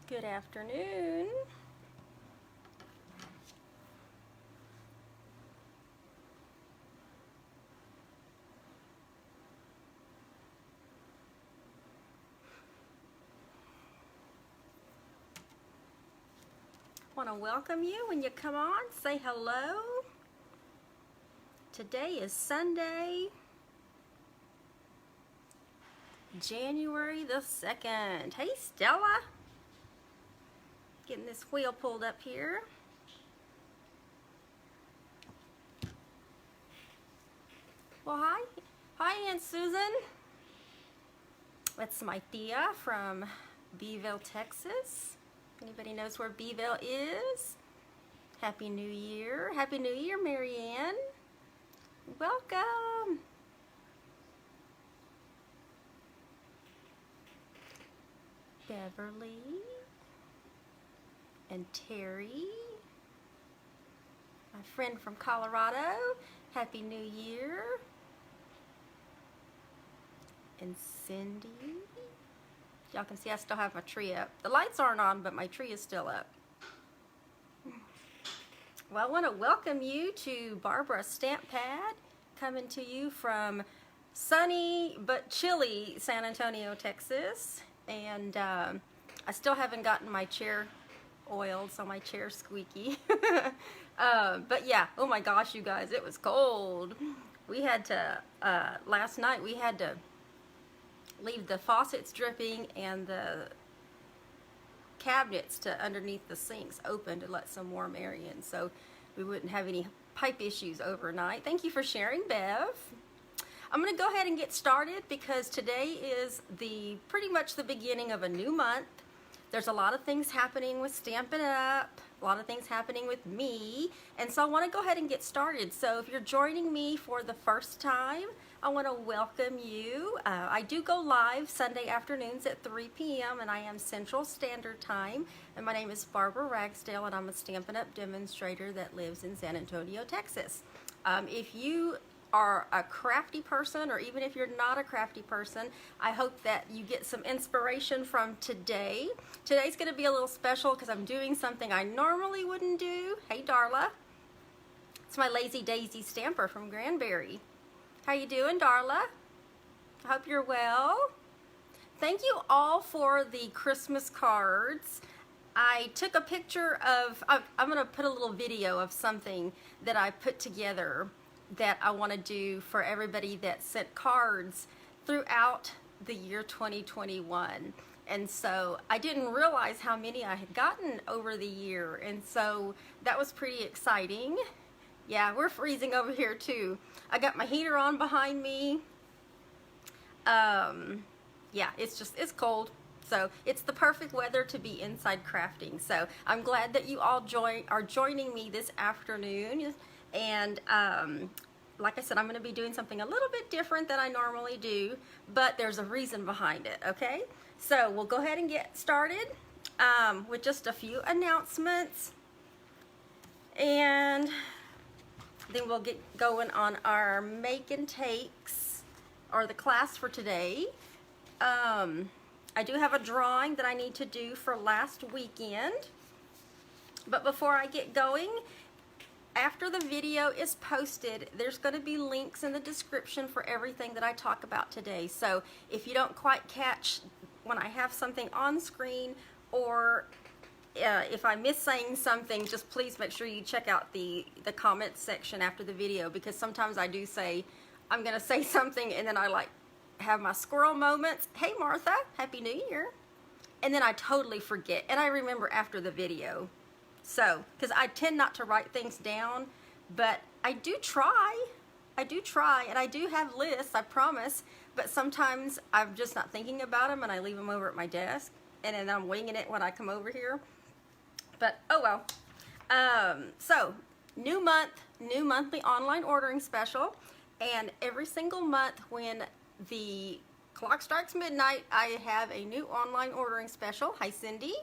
Good afternoon. I want to welcome you when you come on. Say hello. Today is Sunday, January the 2nd. Hey, Stella. Getting this wheel pulled up here. Well, hi. Hi, Aunt Susan. That's my Thea from Beeville, Texas. Anybody knows where Beeville is? Happy New Year. Happy New Year, Marianne. Welcome. Beverly and Terry, my friend from Colorado. Happy New Year. And Cindy. Y'all can see I still have my tree up. The lights aren't on, but my tree is still up. Well, I want to welcome you to Barbara Stamp Pad, coming to you from sunny but chilly San Antonio, Texas. And I still haven't gotten my chair oiled, so my chair's squeaky. But yeah, oh my gosh, you guys, it was cold. We had to, last night we had to leave the faucets dripping and the cabinets to underneath the sinks open to let some warm air in, so we wouldn't have any pipe issues overnight. Thank you for sharing, Bev. I'm going to go ahead and get started because today is pretty much the beginning of a new month. There's a lot of things happening with Stampin' Up, a lot of things happening with me, and so I want to go ahead and get started. So if you're joining me for the first time, I want to welcome you. I do go live Sunday afternoons at 3 p.m. and I am Central Standard Time. And my name is Barbara Ragsdale and I'm a Stampin' Up demonstrator that lives in San Antonio, Texas. If you are a crafty person, or even if you're not a crafty person, I hope that you get some inspiration from today. Today's going to be a little special because I'm doing something I normally wouldn't do. Hey, Darla. It's my Lazy Daisy stamper from Granbury. How you doing, Darla? I hope you're well. Thank you all for the Christmas cards. I took a picture of, I'm going to put a little video of something that I put together that I want to do for everybody that sent cards throughout the year 2021. And so I didn't realize how many I had gotten over the year. And so that was pretty exciting. Yeah, we're freezing over here too. I got my heater on behind me. Yeah, it's cold. So it's the perfect weather to be inside crafting. So I'm glad that you all are joining me this afternoon. And like I said, I'm going to be doing something a little bit different than I normally do, but there's a reason behind it, okay? So we'll go ahead and get started with just a few announcements. And then we'll get going on our make and takes, or the class for today. I do have a drawing that I need to do for last weekend. But before I get going, after the video is posted, there's going to be links in the description for everything that I talk about today. So if you don't quite catch when I have something on screen, or if I miss saying something, just please make sure you check out the comments section after the video, because sometimes I do say, I'm going to say something and then I like have my squirrel moments. Hey Martha, Happy New Year. And then I totally forget, and I remember after the video. So, because I tend not to write things down, but I do try, and I do have lists, I promise, but sometimes I'm just not thinking about them and I leave them over at my desk, and then I'm winging it when I come over here. But oh well. So new month, new monthly online ordering special, and every single month when the clock strikes midnight, I have a new online ordering special. Hi Cindy.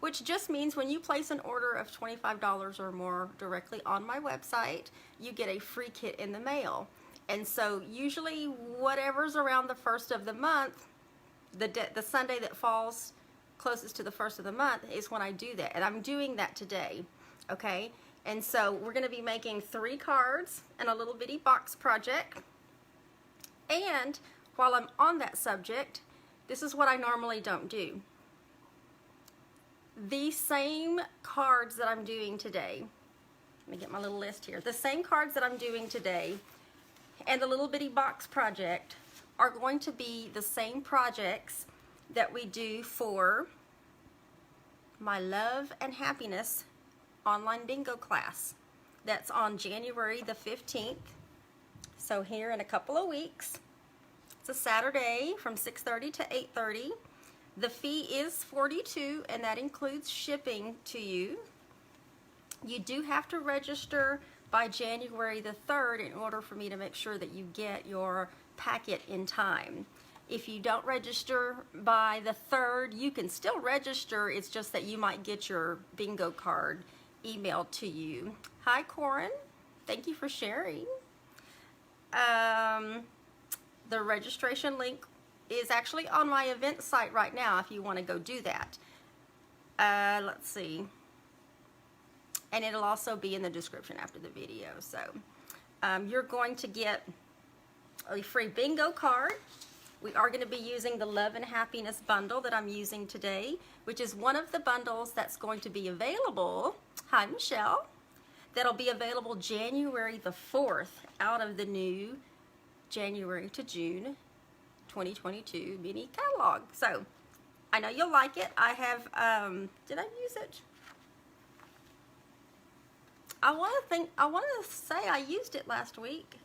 Which just means when you place an order of $25 or more directly on my website, you get a free kit in the mail. And so usually whatever's around the first of the month, the Sunday that falls closest to the first of the month is when I do that, and I'm doing that today, okay? And so we're going to be making 3 cards and a little bitty box project. And while I'm on that subject, this is what I normally don't do. These same cards that I'm doing today, let me get my little list here. The same cards that I'm doing today and the little bitty box project are going to be the same projects that we do for my Love and Happiness online bingo class. That's on January the 15th. So here in a couple of weeks. It's a Saturday from 6:30 to 8:30. The fee is $42, and that includes shipping to you. You do have to register by January the 3rd in order for me to make sure that you get your packet in time. If you don't register by the 3rd, you can still register. It's just that you might get your bingo card emailed to you. Hi, Corin. Thank you for sharing. The registration link is actually on my event site right now if you want to go do that. Let's see. And it'll also be in the description after the video. So you're going to get a free bingo card. We are going to be using the Love and Happiness bundle that I'm using today, which is one of the bundles that's going to be available. Hi, Michelle. That'll be available January the 4th out of the new January to June 2022 mini catalog. So I know you'll like it. I have, did I use it? I want to say I used it last week.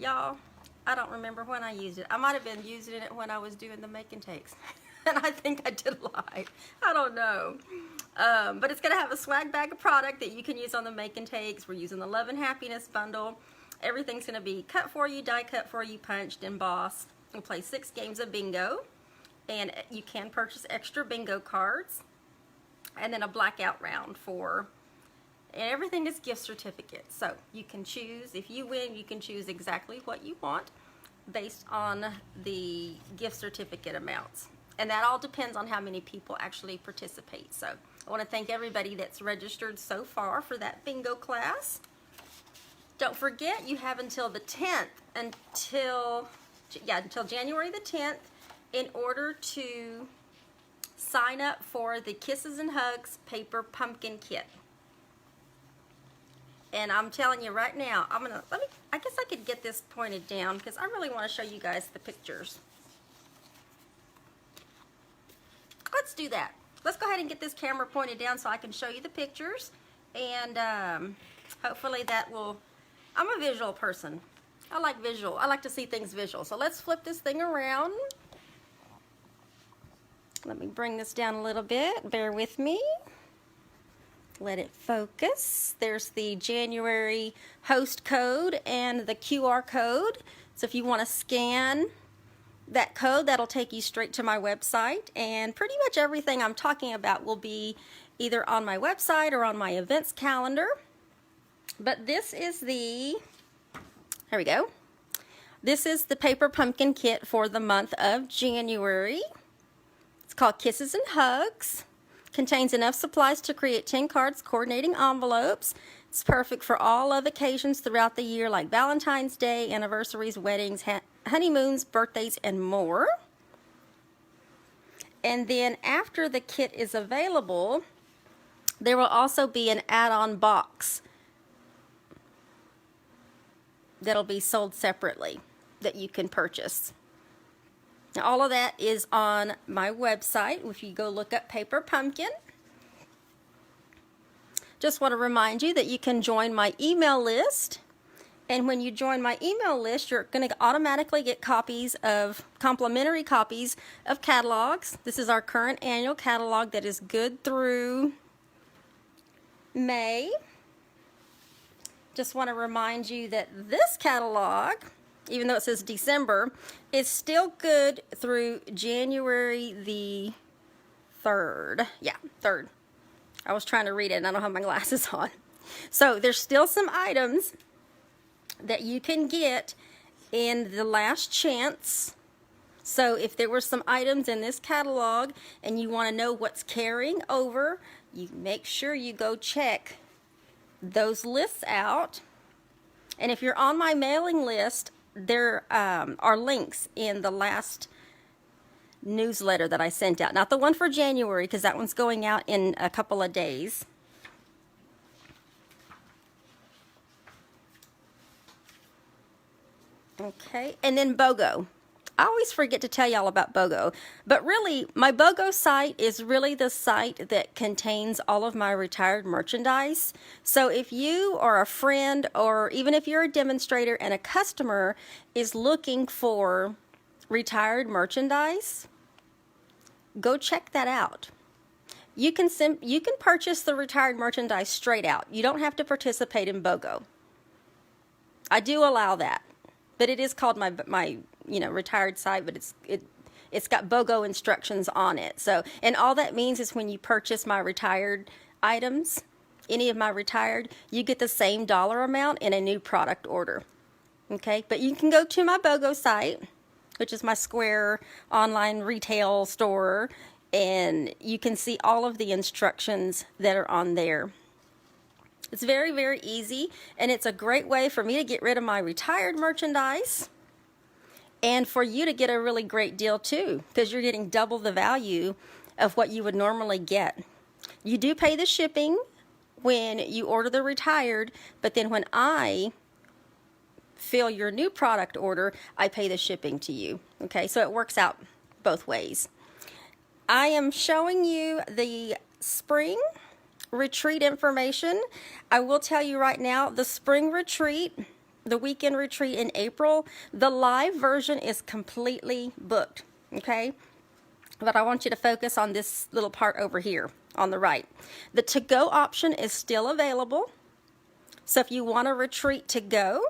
Y'all, I don't remember when I used it. I might have been using it when I was doing the make and takes. And I think I did live. I don't know. But it's going to have a swag bag of product that you can use on the make and takes. We're using the Love and Happiness bundle. Everything's going to be cut for you, die cut for you, punched, embossed. We'll play 6 games of bingo. And you can purchase extra bingo cards. And then a blackout round for... And everything is gift certificates. So you can choose, if you win, you can choose exactly what you want based on the gift certificate amounts. And that all depends on how many people actually participate. So I want to thank everybody that's registered so far for that bingo class. Don't forget, you have until the 10th, until January the 10th in order to sign up for the Kisses and Hugs paper pumpkin kit. And I'm telling you right now, I guess I could get this pointed down because I really want to show you guys the pictures. Let's do that. Let's go ahead and get this camera pointed down so I can show you the pictures. And hopefully that will, I'm a visual person. I like visual. I like to see things visual. So let's flip this thing around. Let me bring this down a little bit. Bear with me. Let it focus. There's the January host code and the QR code. So if you want to scan that code, that'll take you straight to my website. And pretty much everything I'm talking about will be either on my website or on my events calendar. But this is the, here we go. This is the paper pumpkin kit for the month of January. It's called Kisses and Hugs. Contains enough supplies to create 10 cards coordinating envelopes. It's perfect for all of occasions throughout the year like Valentine's Day, anniversaries, weddings, honeymoons, birthdays, and more. And then after the kit is available, there will also be an add-on box that'll be sold separately that you can purchase. Now, all of that is on my website. If you go look up Paper Pumpkin. Just want to remind you that you can join my email list. And when you join my email list, you're going to automatically get complimentary copies of catalogs. This is our current annual catalog that is good through May. Just want to remind you that this catalog, even though it says December, is still good through January the 3rd. Yeah, 3rd. I was trying to read it and I don't have my glasses on. So there's still some items that you can get in the last chance So if there were some items in this catalog and you want to know what's carrying over, you make sure you go check those lists out. And if you're on my mailing list, there are links in the last newsletter that I sent out. Not the one for January, because that one's going out in a couple of days. Okay, and then BOGO. I always forget to tell y'all about BOGO, but really my BOGO site is really the site that contains all of my retired merchandise. So if you or a friend, or even if you're a demonstrator and a customer is looking for retired merchandise, go check that out. You can purchase the retired merchandise straight out. You don't have to participate in BOGO. I do allow that, but it is called my retired site, but it's got BOGO instructions on it. So, and all that means is when you purchase my retired items, any of my retired, you get the same dollar amount in a new product order. Okay, but you can go to my BOGO site, which is my Square online retail store, and you can see all of the instructions that are on there. It's very, very easy, and it's a great way for me to get rid of my retired merchandise and for you to get a really great deal too, because you're getting double the value of what you would normally get. You do pay the shipping when you order the retired, but then when I fill your new product order, I pay the shipping to you. Okay, so it works out both ways. I am showing you the spring retreat information. I will tell you right now, the spring retreat, the weekend retreat in April, the live version is completely booked, okay? But I want you to focus on this little part over here on the right. The to-go option is still available. So if you want a retreat to go,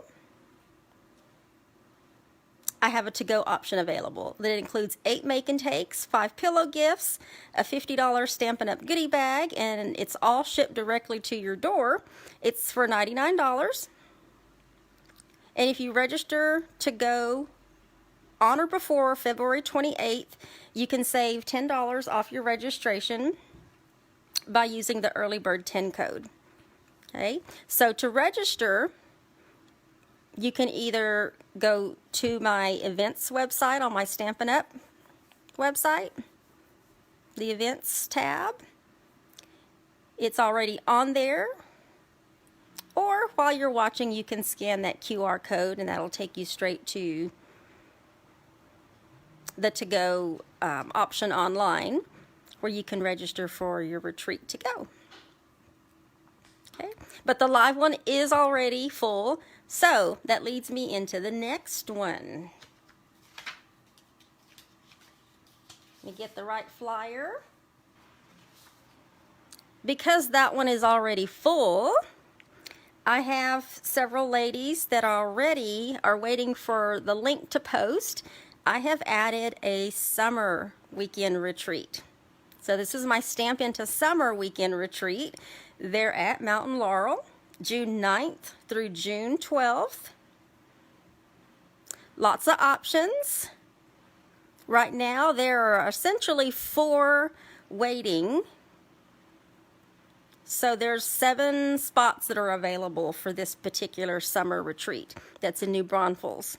I have a to-go option available that includes 8 make and takes, 5 pillow gifts, a $50 StampinUp goodie bag, and it's all shipped directly to your door. It's for $99. And if you register to go on or before February 28th, you can save $10 off your registration by using the early bird 10 code. Okay, so to register, you can either go to my events website on my StampinUp website, the events tab. It's already on there. Or while you're watching, you can scan that QR code and that'll take you straight to the to-go option online where you can register for your retreat to go. Okay, but the live one is already full. So that leads me into the next one. Let me get the right flyer. Because that one is already full, I have several ladies that already are waiting for the link to post. I have added a summer weekend retreat. So this is my Stamp Into Summer weekend retreat. They're at Mountain Laurel, June 9th through June 12th. Lots of options. Right now there are essentially 4 waiting. So there's 7 spots that are available for this particular summer retreat. That's in New Braunfels.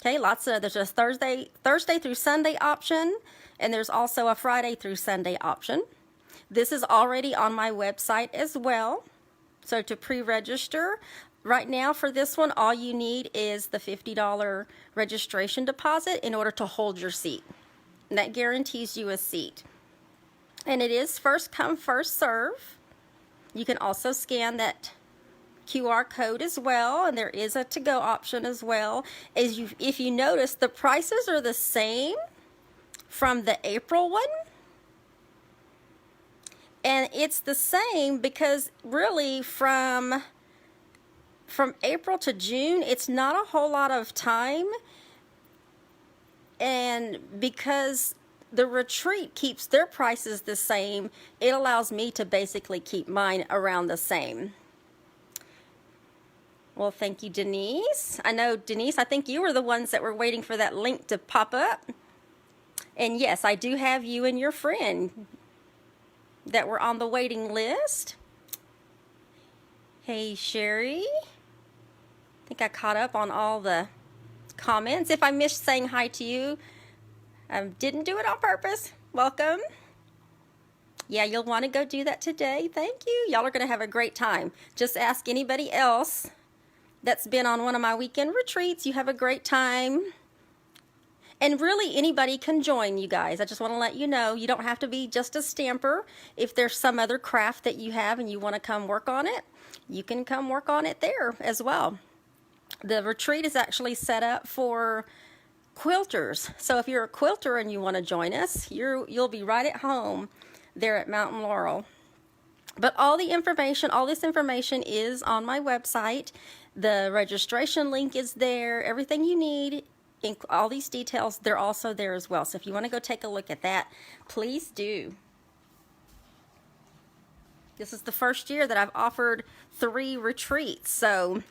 Okay, there's a Thursday through Sunday option, and there's also a Friday through Sunday option. This is already on my website as well. So to pre-register, right now for this one, all you need is the $50 registration deposit in order to hold your seat. And that guarantees you a seat. And it is first come, first serve. You can also scan that QR code as well, and there is a to-go option as well. If you notice, the prices are the same from the April one. And it's the same because really from April to June, it's not a whole lot of time. And because the retreat keeps their prices the same, it allows me to basically keep mine around the same. Well, thank you, Denise. I know, Denise, I think you were the ones that were waiting for that link to pop up. And yes, I do have you and your friend that were on the waiting list. Hey, Sherry. I think I caught up on all the comments. If I missed saying hi to you, I didn't do it on purpose. Welcome. Yeah, you'll want to go do that today. Thank you. Y'all are going to have a great time. Just ask anybody else that's been on one of my weekend retreats. You have a great time. And really, anybody can join, you guys. I just want to let you know, you don't have to be just a stamper. If there's some other craft that you have and you want to come work on it, you can come work on it there as well. The retreat is actually set up for quilters. So if you're a quilter and you want to join us, you'll be right at home there at Mountain Laurel. But all this information is on my website. The registration link is there. Everything you need, all these details, they're also there as well. So if you want to go take a look at that, please do. This is the first year that I've offered 3 retreats, so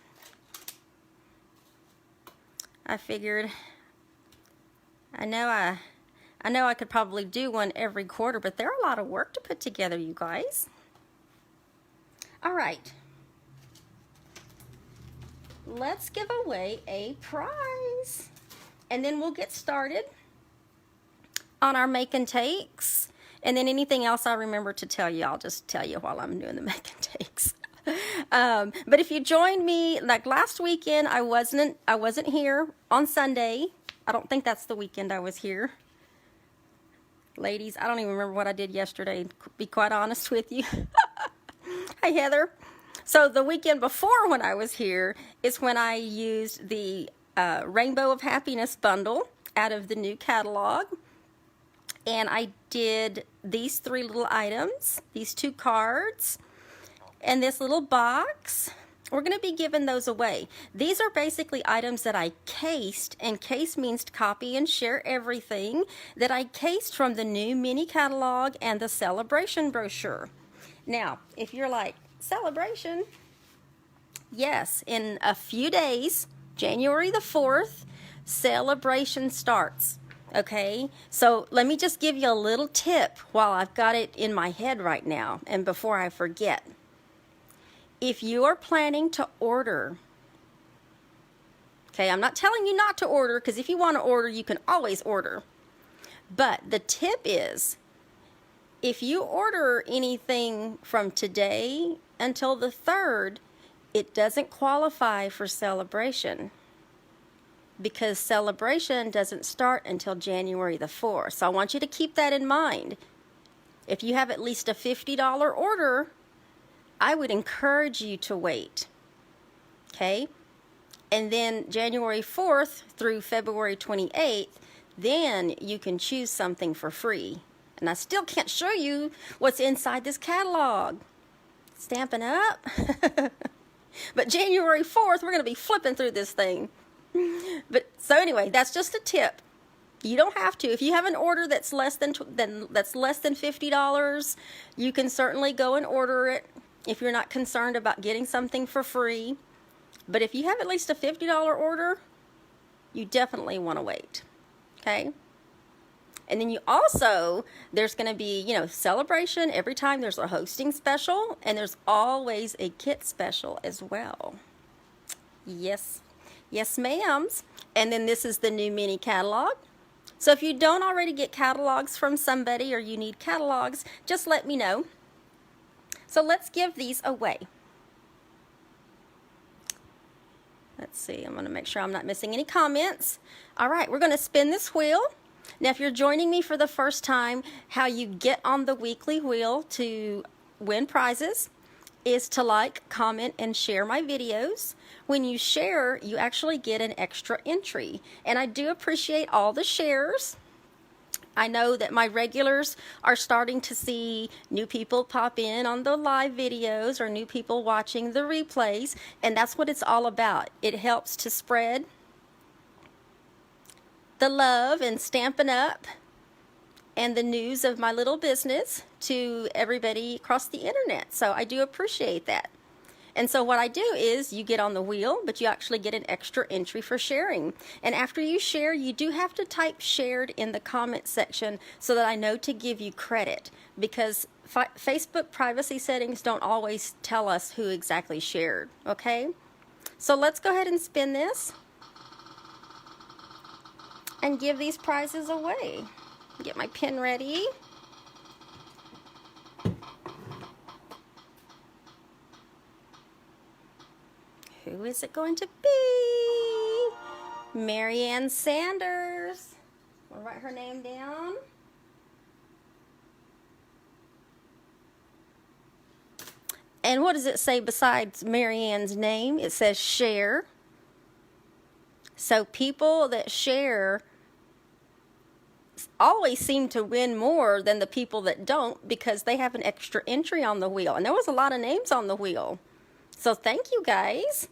I figured, I know I could probably do one every quarter, but they're a lot of work to put together, you guys. All right. Let's give away a prize. And then we'll get started on our make and takes. And then anything else I remember to tell you, I'll just tell you while I'm doing the make and takes. But if you joined me, like last weekend, I wasn't here on Sunday. I don't think that's the weekend I was here. Ladies, I don't even remember what I did yesterday, to be quite honest with you. Hi, Heather. So the weekend before when I was here is when I used the Rainbow of Happiness bundle out of the new catalog. And I did these 3 little items, these 2 cards, and this little box. We're going to be giving those away. These are basically items that I cased, and case means to copy and share everything, that I cased from the new mini catalog and the celebration brochure. Now, if you're like, celebration? Yes, in a few days, January the 4th, celebration starts. Okay, so let me just give you a little tip while I've got it in my head right now and before I forget. If you are planning to order, okay, I'm not telling you not to order, because if you want to order, you can always order. But the tip is, if you order anything from today until the 3rd, it doesn't qualify for celebration, because celebration doesn't start until January the 4th. So I want you to keep that in mind. If you have at least a $50 order, I would encourage you to wait. Okay? And then January 4th through February 28th, then you can choose something for free. And I still can't show you what's inside this catalog. Stampin' Up. But January 4th, we're going to be flipping through this thing. But so anyway, that's just a tip. You don't have to. If you have an order that's less than $50, you can certainly go and order it if you're not concerned about getting something for free. But if you have at least a $50 order, you definitely want to wait. Okay? And then you also, there's going to be, celebration every time there's a hosting special, and there's always a kit special as well. Yes. Yes, ma'ams. And then this is the new mini catalog. So if you don't already get catalogs from somebody, or you need catalogs, just let me know. So let's give these away. Let's see, I'm going to make sure I'm not missing any comments. All right, we're going to spin this wheel. Now, if you're joining me for the first time, how you get on the weekly wheel to win prizes is to like, comment, and share my videos. When you share, you actually get an extra entry. And I do appreciate all the shares. I know that my regulars are starting to see new people pop in on the live videos, or new people watching the replays, and that's what it's all about. It helps to spread the love and Stampin' Up and the news of my little business to everybody across the internet. So I do appreciate that. And so what I do is you get on the wheel, but you actually get an extra entry for sharing. And after you share, you do have to type shared in the comment section so that I know to give you credit, because Facebook privacy settings don't always tell us who exactly shared, okay? So let's go ahead and spin this and give these prizes away. Get my pen ready. Who is it going to be? Marianne Sanders. I'll write her name down. And what does it say besides Marianne's name? It says share. So people that share always seem to win more than the people that don't, because they have an extra entry on the wheel. And there was a lot of names on the wheel. So thank you, guys.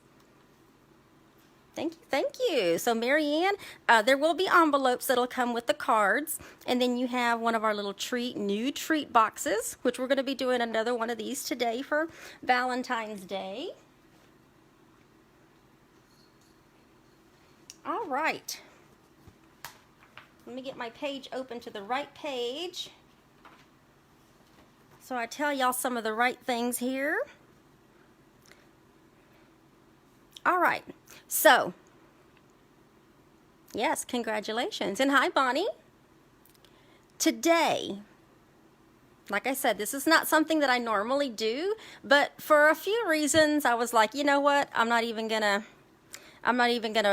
Thank you. So Marianne, there will be envelopes that'll come with the cards, and then you have one of our little new treat boxes, which we're going to be doing another one of these today for Valentine's Day. All right. Let me get my page open to the right page, so I tell y'all some of the right things here. All right, so, yes, congratulations. And hi, Bonnie. Today, like I said, this is not something that I normally do, but for a few reasons, I was like, you know what? I'm not even gonna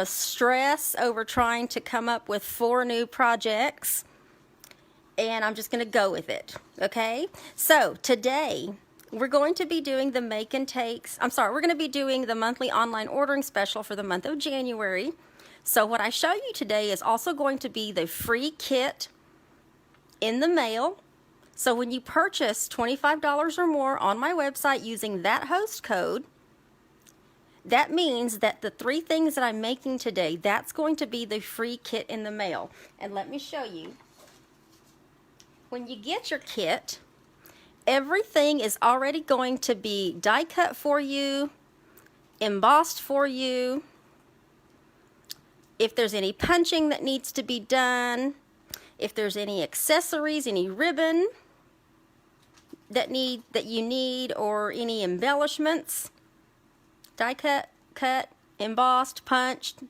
stress over trying to come up with 4 new projects, and I'm just gonna go with it, okay? So today, we're going to be doing the we're going to be doing the monthly online ordering special for the month of January. So what I show you today is also going to be the free kit in the mail. So when you purchase $25 or more on my website using that host code, that means that the 3 things that I'm making today, that's going to be the free kit in the mail. And let me show you. When you get your kit, everything is already going to be die cut for you, embossed for you. If there's any punching that needs to be done, if there's any accessories, any ribbon that you need, or any embellishments, die cut, embossed, punched,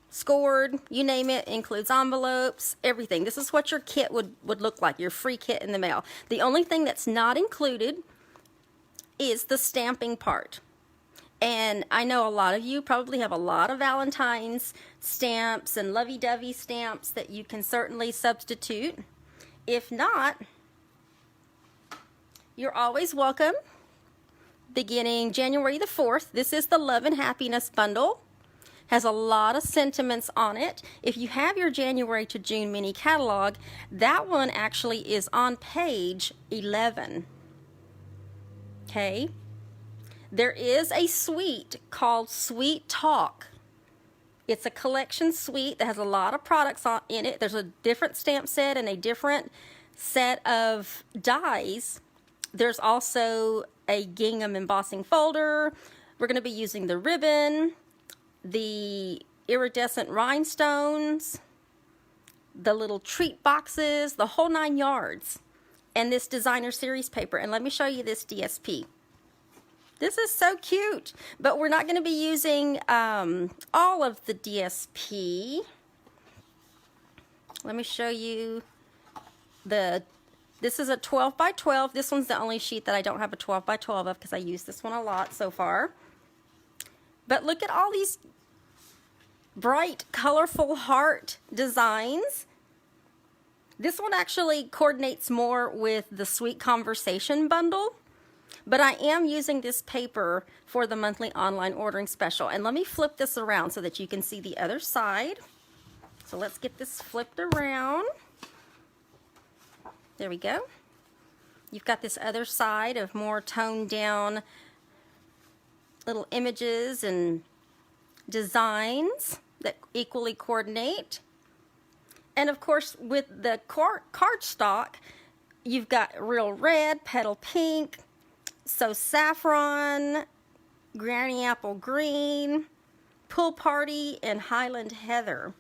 scored, you name it, includes envelopes, everything. This is what your kit would look like, your free kit in the mail. The only thing that's not included is the stamping part. And I know a lot of you probably have a lot of Valentine's stamps and lovey-dovey stamps that you can certainly substitute. If not, you're always welcome. Beginning January the 4th, this is the Love and Happiness bundle. Has a lot of sentiments on it. If you have your January to June mini catalog, that one actually is on page 11. Okay? There is a suite called Sweet Talk. It's a collection suite that has a lot of products in it. There's a different stamp set and a different set of dies. There's also a gingham embossing folder. We're going to be using the ribbon, the iridescent rhinestones, the little treat boxes, the whole 9 yards, and this designer series paper. And let me show you this DSP. This is so cute, but we're not going to be using all of the DSP. Let me show you this is a 12 by 12. This one's the only sheet that I don't have a 12 by 12 of, because I use this one a lot so far. But look at all these bright, colorful heart designs. This one actually coordinates more with the Sweet Conversation bundle, but I am using this paper for the monthly online ordering special. And let me flip this around so that you can see the other side. So let's get this flipped around. There we go. You've got this other side of more toned down little images and designs that equally coordinate. And of course, with the cardstock, you've got real red, petal pink, So saffron, granny apple green, pool party, and Highland heather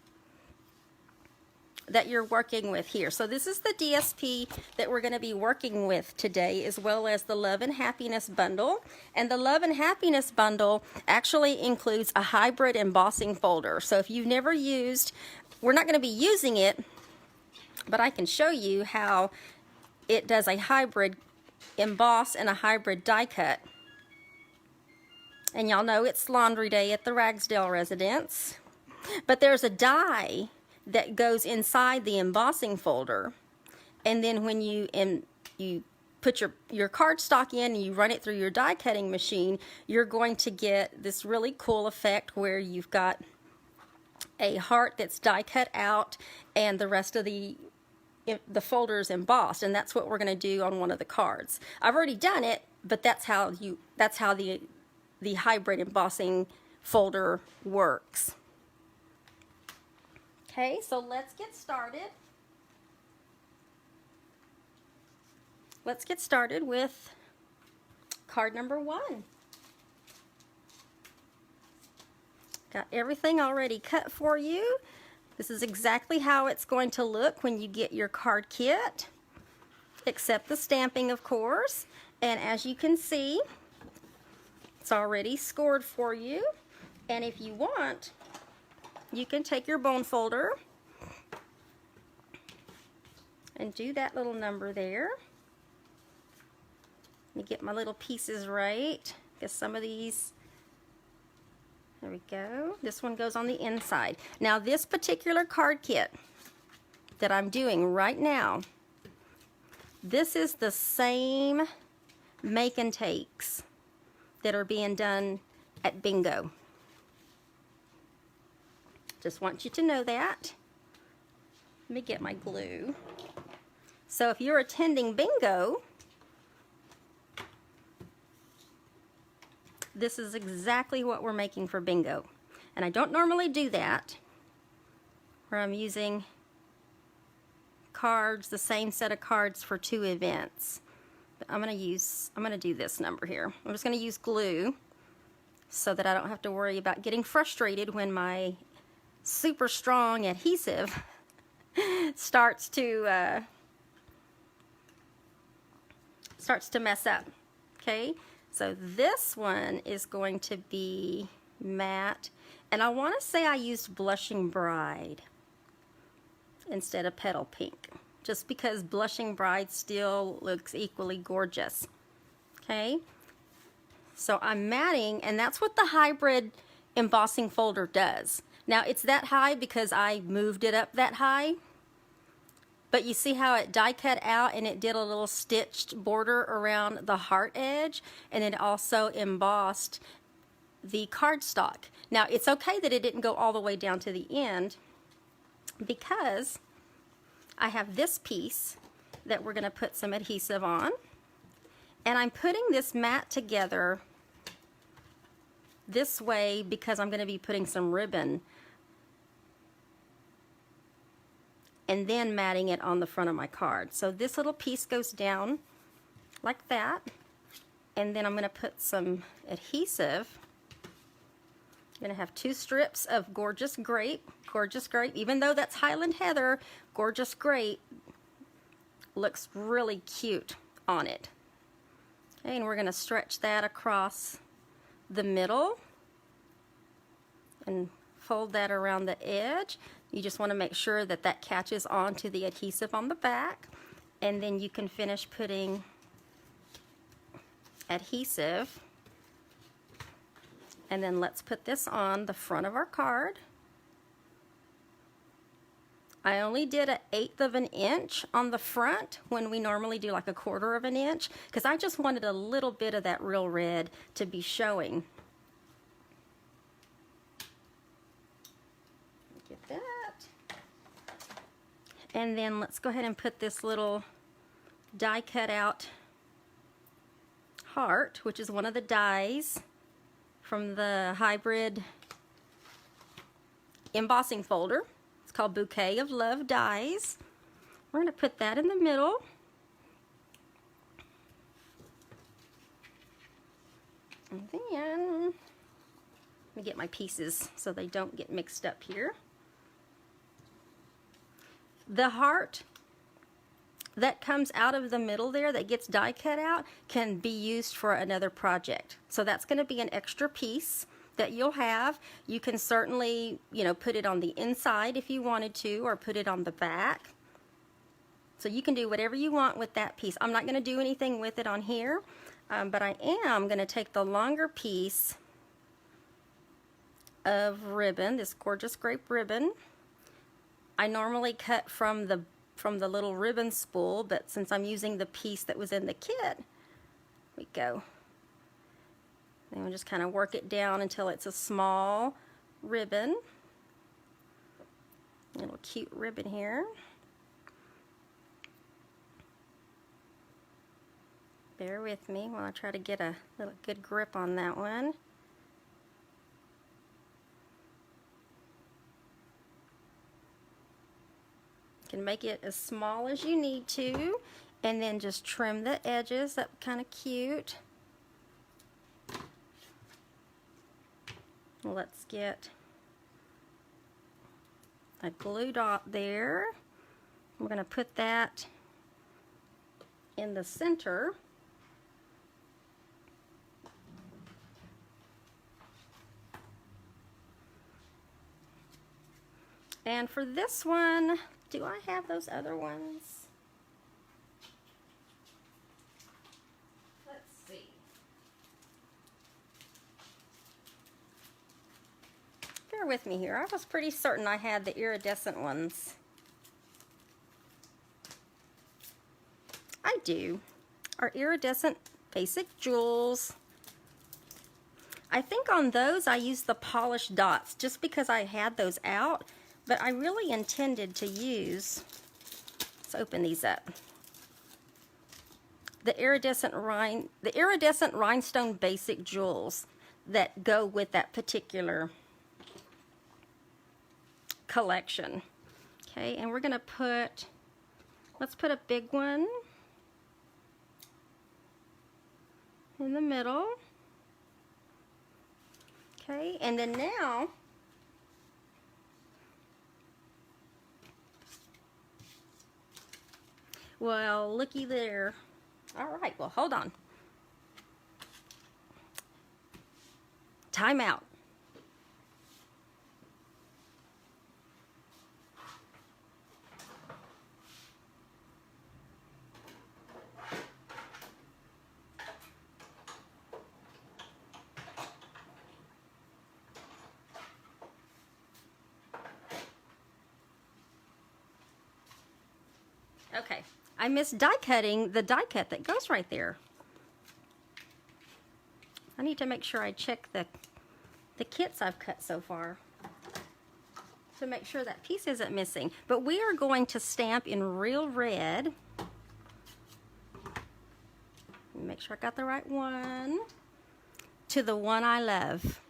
that you're working with here. So this is the DSP that we're going to be working with today, as well as the Love and Happiness bundle. And the Love and Happiness bundle actually includes a hybrid embossing folder. So if you've never used, we're not going to be using it, but I can show you how it does a hybrid emboss and a hybrid die cut. And y'all know it's laundry day at the Ragsdale residence, but there's a die that goes inside the embossing folder, and then when you put your cardstock in and you run it through your die cutting machine, you're going to get this really cool effect where you've got a heart that's die cut out and the rest of the folder is embossed, and that's what we're going to do on one of the cards. I've already done it, but that's how the hybrid embossing folder works. Okay, so let's get started. Let's get started with card number 1. Got everything already cut for you. This is exactly how it's going to look when you get your card kit, except the stamping, of course. And as you can see, it's already scored for you. And if you want, you can take your bone folder and do that little number there. Let me get my little pieces right, because some of these, there we go. This one goes on the inside. Now this particular card kit that I'm doing right now, this is the same make and takes that are being done at bingo. Just want you to know that. Let me get my glue. So if you're attending bingo, this is exactly what we're making for bingo. And I don't normally do that, where I'm using cards, the same set of cards for 2 events. But I'm gonna do this number here. I'm just gonna use glue so that I don't have to worry about getting frustrated when my super strong adhesive starts to mess up. Okay, so this one is going to be matte, and I want to say I used Blushing Bride instead of Petal Pink, just because Blushing Bride still looks equally gorgeous. Okay, so I'm matting, and that's what the hybrid embossing folder does. Now it's that high because I moved it up that high, but you see how it die cut out and it did a little stitched border around the heart edge, and it also embossed the cardstock. Now it's okay that it didn't go all the way down to the end, because I have this piece that we're going to put some adhesive on, and I'm putting this mat together this way because I'm going to be putting some ribbon and then matting it on the front of my card. So this little piece goes down like that, and then I'm going to put some adhesive. I'm going to have 2 strips of Gorgeous Grape. Gorgeous Grape, even though that's Highland Heather, Gorgeous Grape looks really cute on it. Okay, and we're going to stretch that across the middle and fold that around the edge. You just want to make sure that that catches onto the adhesive on the back, and then you can finish putting adhesive. And then let's put this on the front of our card. I only did 1/8 of an inch on the front when we normally do like 1/4 of an inch, because I just wanted a little bit of that real red to be showing. Get that. And then let's go ahead and put this little die cut out heart, which is one of the dies from the hybrid embossing folder. It's called Bouquet of Love Dies. We're going to put that in the middle. And then, let me get my pieces so they don't get mixed up here. The heart that comes out of the middle there that gets die cut out can be used for another project. So that's going to be an extra piece that you'll have. You can certainly, you know, put it on the inside if you wanted to, or put it on the back. So you can do whatever you want with that piece. I'm not going to do anything with it on here, but I am going to take the longer piece of ribbon, this gorgeous grape ribbon. I normally cut from the little ribbon spool, but since I'm using the piece that was in the kit, we go. And we'll just kind of work it down until it's a small ribbon. Little cute ribbon here. Bear with me while I try to get a little good grip on that one. You can make it as small as you need to, and then just trim the edges. That's kind of cute. Let's get a glue dot there. We're going to put that in the center. And for this one, do I have those other ones? Let's see. Bear with me here. I was pretty certain I had the iridescent ones. I do. Our iridescent basic jewels. I think on those I used the polished dots just because I had those out, but I really intended to use, let's open these up, the iridescent rhinestone basic jewels that go with that particular collection. Okay, and we're going to put, let's put a big one in the middle. Okay, and then now well, looky there. All right, well, hold on. Time out. Okay, I missed die cutting the die cut that goes right there. I need to make sure I check the kits I've cut so far to make sure that piece isn't missing. But we are going to stamp in real red. Make sure I got the right one. To the one I love.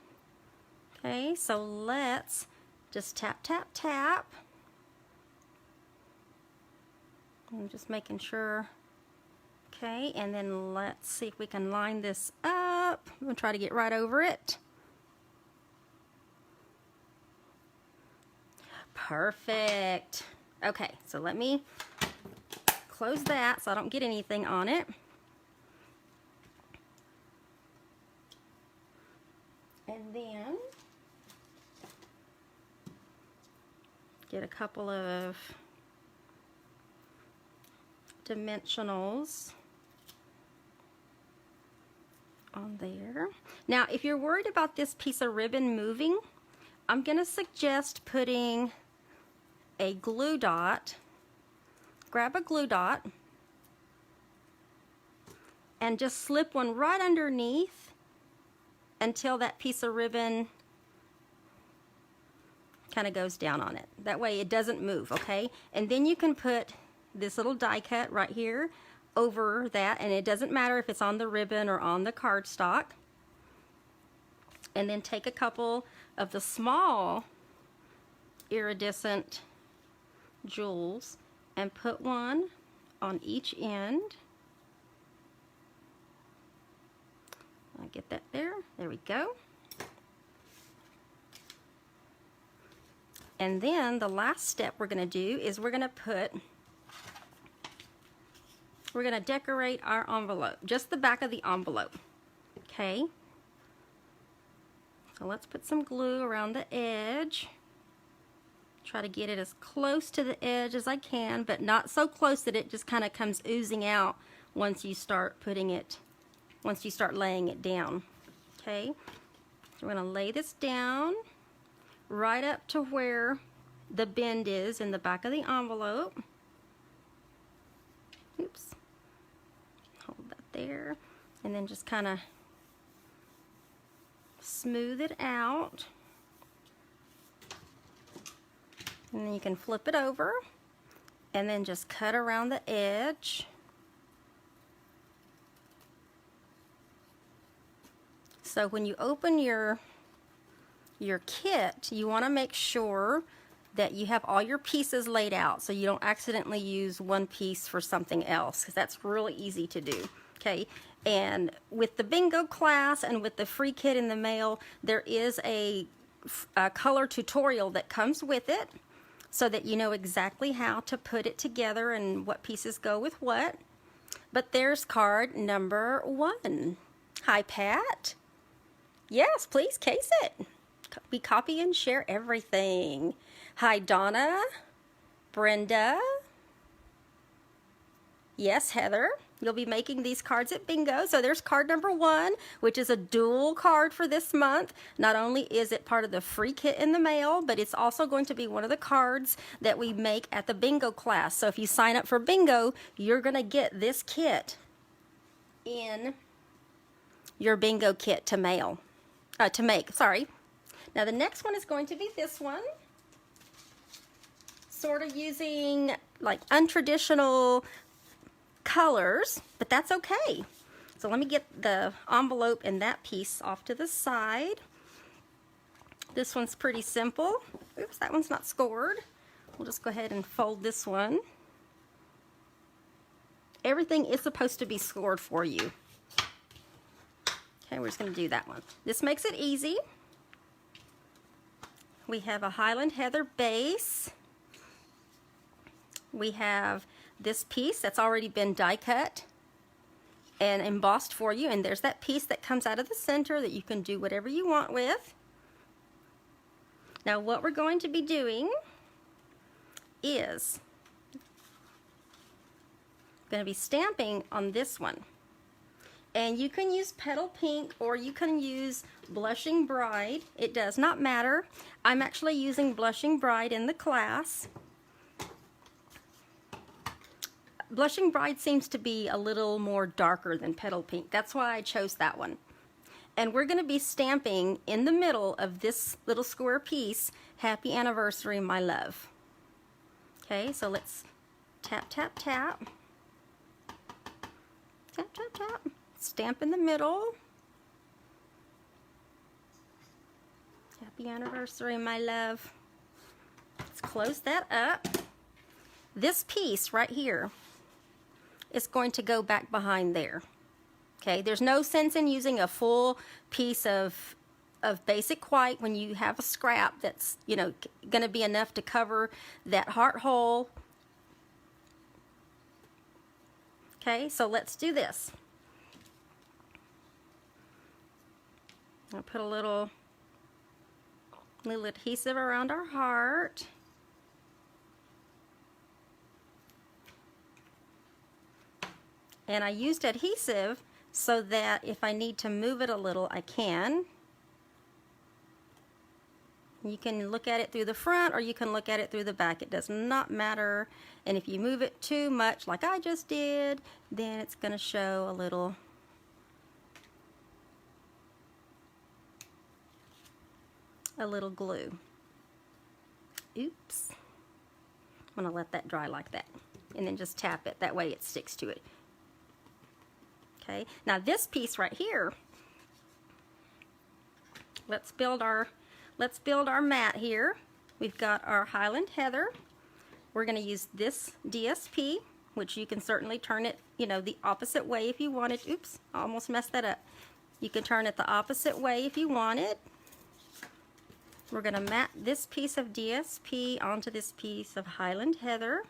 Okay, so let's just tap, tap, tap. I'm just making sure. Okay, and then let's see if we can line this up. I'm going to try to get right over it. Perfect. Okay, so let me close that so I don't get anything on it. And then get a couple of dimensionals on there. Now, if you're worried about this piece of ribbon moving, I'm going to suggest putting a glue dot. Grab a glue dot and just slip one right underneath until that piece of ribbon kind of goes down on it. That way it doesn't move, okay? And then you can put this little die cut right here over that, and it doesn't matter if it's on the ribbon or on the cardstock. And then take a couple of the small iridescent jewels and put one on each end. I'll get that there. There we go. And then the last step we're going to do is we're going to decorate our envelope, just the back of the envelope. Okay. So let's put some glue around the edge. Try to get it as close to the edge as I can, but not so close that it just kind of comes oozing out once you start laying it down. Okay. So we're going to lay this down right up to where the bend is in the back of the envelope. Oops. Hold that there. And then just kind of smooth it out. And then you can flip it over and then just cut around the edge. So when you open your kit, you want to make sure that you have all your pieces laid out so you don't accidentally use one piece for something else, because that's really easy to do. Okay, and with the bingo class and with the free kit in the mail, there is a color tutorial that comes with it so that you know exactly how to put it together and what pieces go with what. But there's card number 1. Hi, Pat. Yes, please case it. We copy and share everything. Hi, Donna. Brenda. Yes, Heather. You'll be making these cards at bingo. So there's card number 1, which is a dual card for this month. Not only is it part of the free kit in the mail, but it's also going to be one of the cards that we make at the bingo class. So if you sign up for bingo, you're going to get this kit in your bingo kit to make. Now the next one is going to be this one. Sort of using like untraditional colors, but that's okay. So let me get the envelope and that piece off to the side. This one's pretty simple. Oops, that one's not scored. We'll just go ahead and fold this one. Everything is supposed to be scored for you. Okay, we're just going to do that one. This makes it easy. We have a Highland Heather base. We have this piece that's already been die cut and embossed for you, and there's that piece that comes out of the center that you can do whatever you want with. Now what we're going to be doing is going to be stamping on this one, and you can use Petal Pink or you can use Blushing Bride. It does not matter. I'm actually using Blushing Bride in the class. Blushing Bride seems to be a little more darker than Petal Pink. That's why I chose that one. And we're going to be stamping in the middle of this little square piece, Happy Anniversary, My Love. Okay, so let's tap, tap, tap. Tap, tap, tap. Stamp in the middle. Happy Anniversary, My Love. Let's close that up. This piece right here is going to go back behind there. Okay, there's no sense in using a full piece of basic white when you have a scrap that's, you know, going to be enough to cover that heart hole. Okay, so let's do this. I'll put a little adhesive around our heart. And I used adhesive so that if I need to move it a little, I can. You can look at it through the front or you can look at it through the back. It does not matter. And if you move it too much, like I just did, then it's going to show a little glue. Oops. I'm going to let that dry like that. And then just tap it. That way it sticks to it. Okay, now this piece right here, let's build our mat here. We've got our Highland Heather. We're going to use this DSP, which you can certainly turn it, you know, the opposite way if you wanted. Oops, I almost messed that up. You can turn it the opposite way if you want it. We're going to mat this piece of DSP onto this piece of Highland Heather.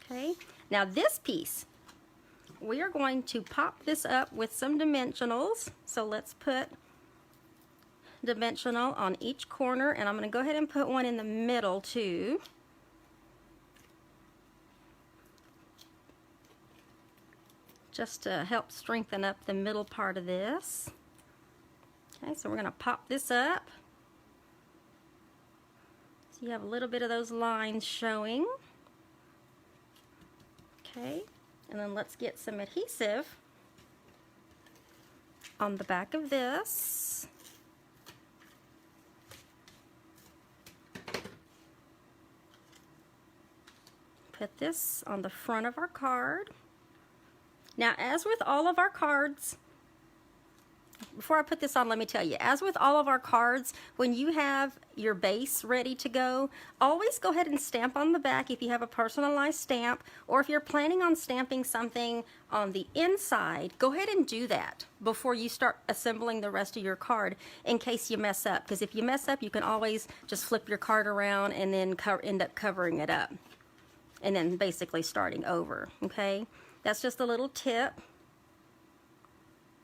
Okay, now this piece, we are going to pop this up with some dimensionals. So let's put dimensional on each corner, and I'm going to go ahead and put one in the middle too. Just to help strengthen up the middle part of this. Okay, so we're going to pop this up. So you have a little bit of those lines showing. Okay, and then let's get some adhesive on the back of this. Put this on the front of our card. Now, as with all of our cards, before I put this on, let me tell you, as with all of our cards, when you have your base ready to go, always go ahead and stamp on the back if you have a personalized stamp, or if you're planning on stamping something on the inside, go ahead and do that before you start assembling the rest of your card in case you mess up. Because if you mess up, you can always just flip your card around and then end up covering it up and then basically starting over, okay? That's just a little tip,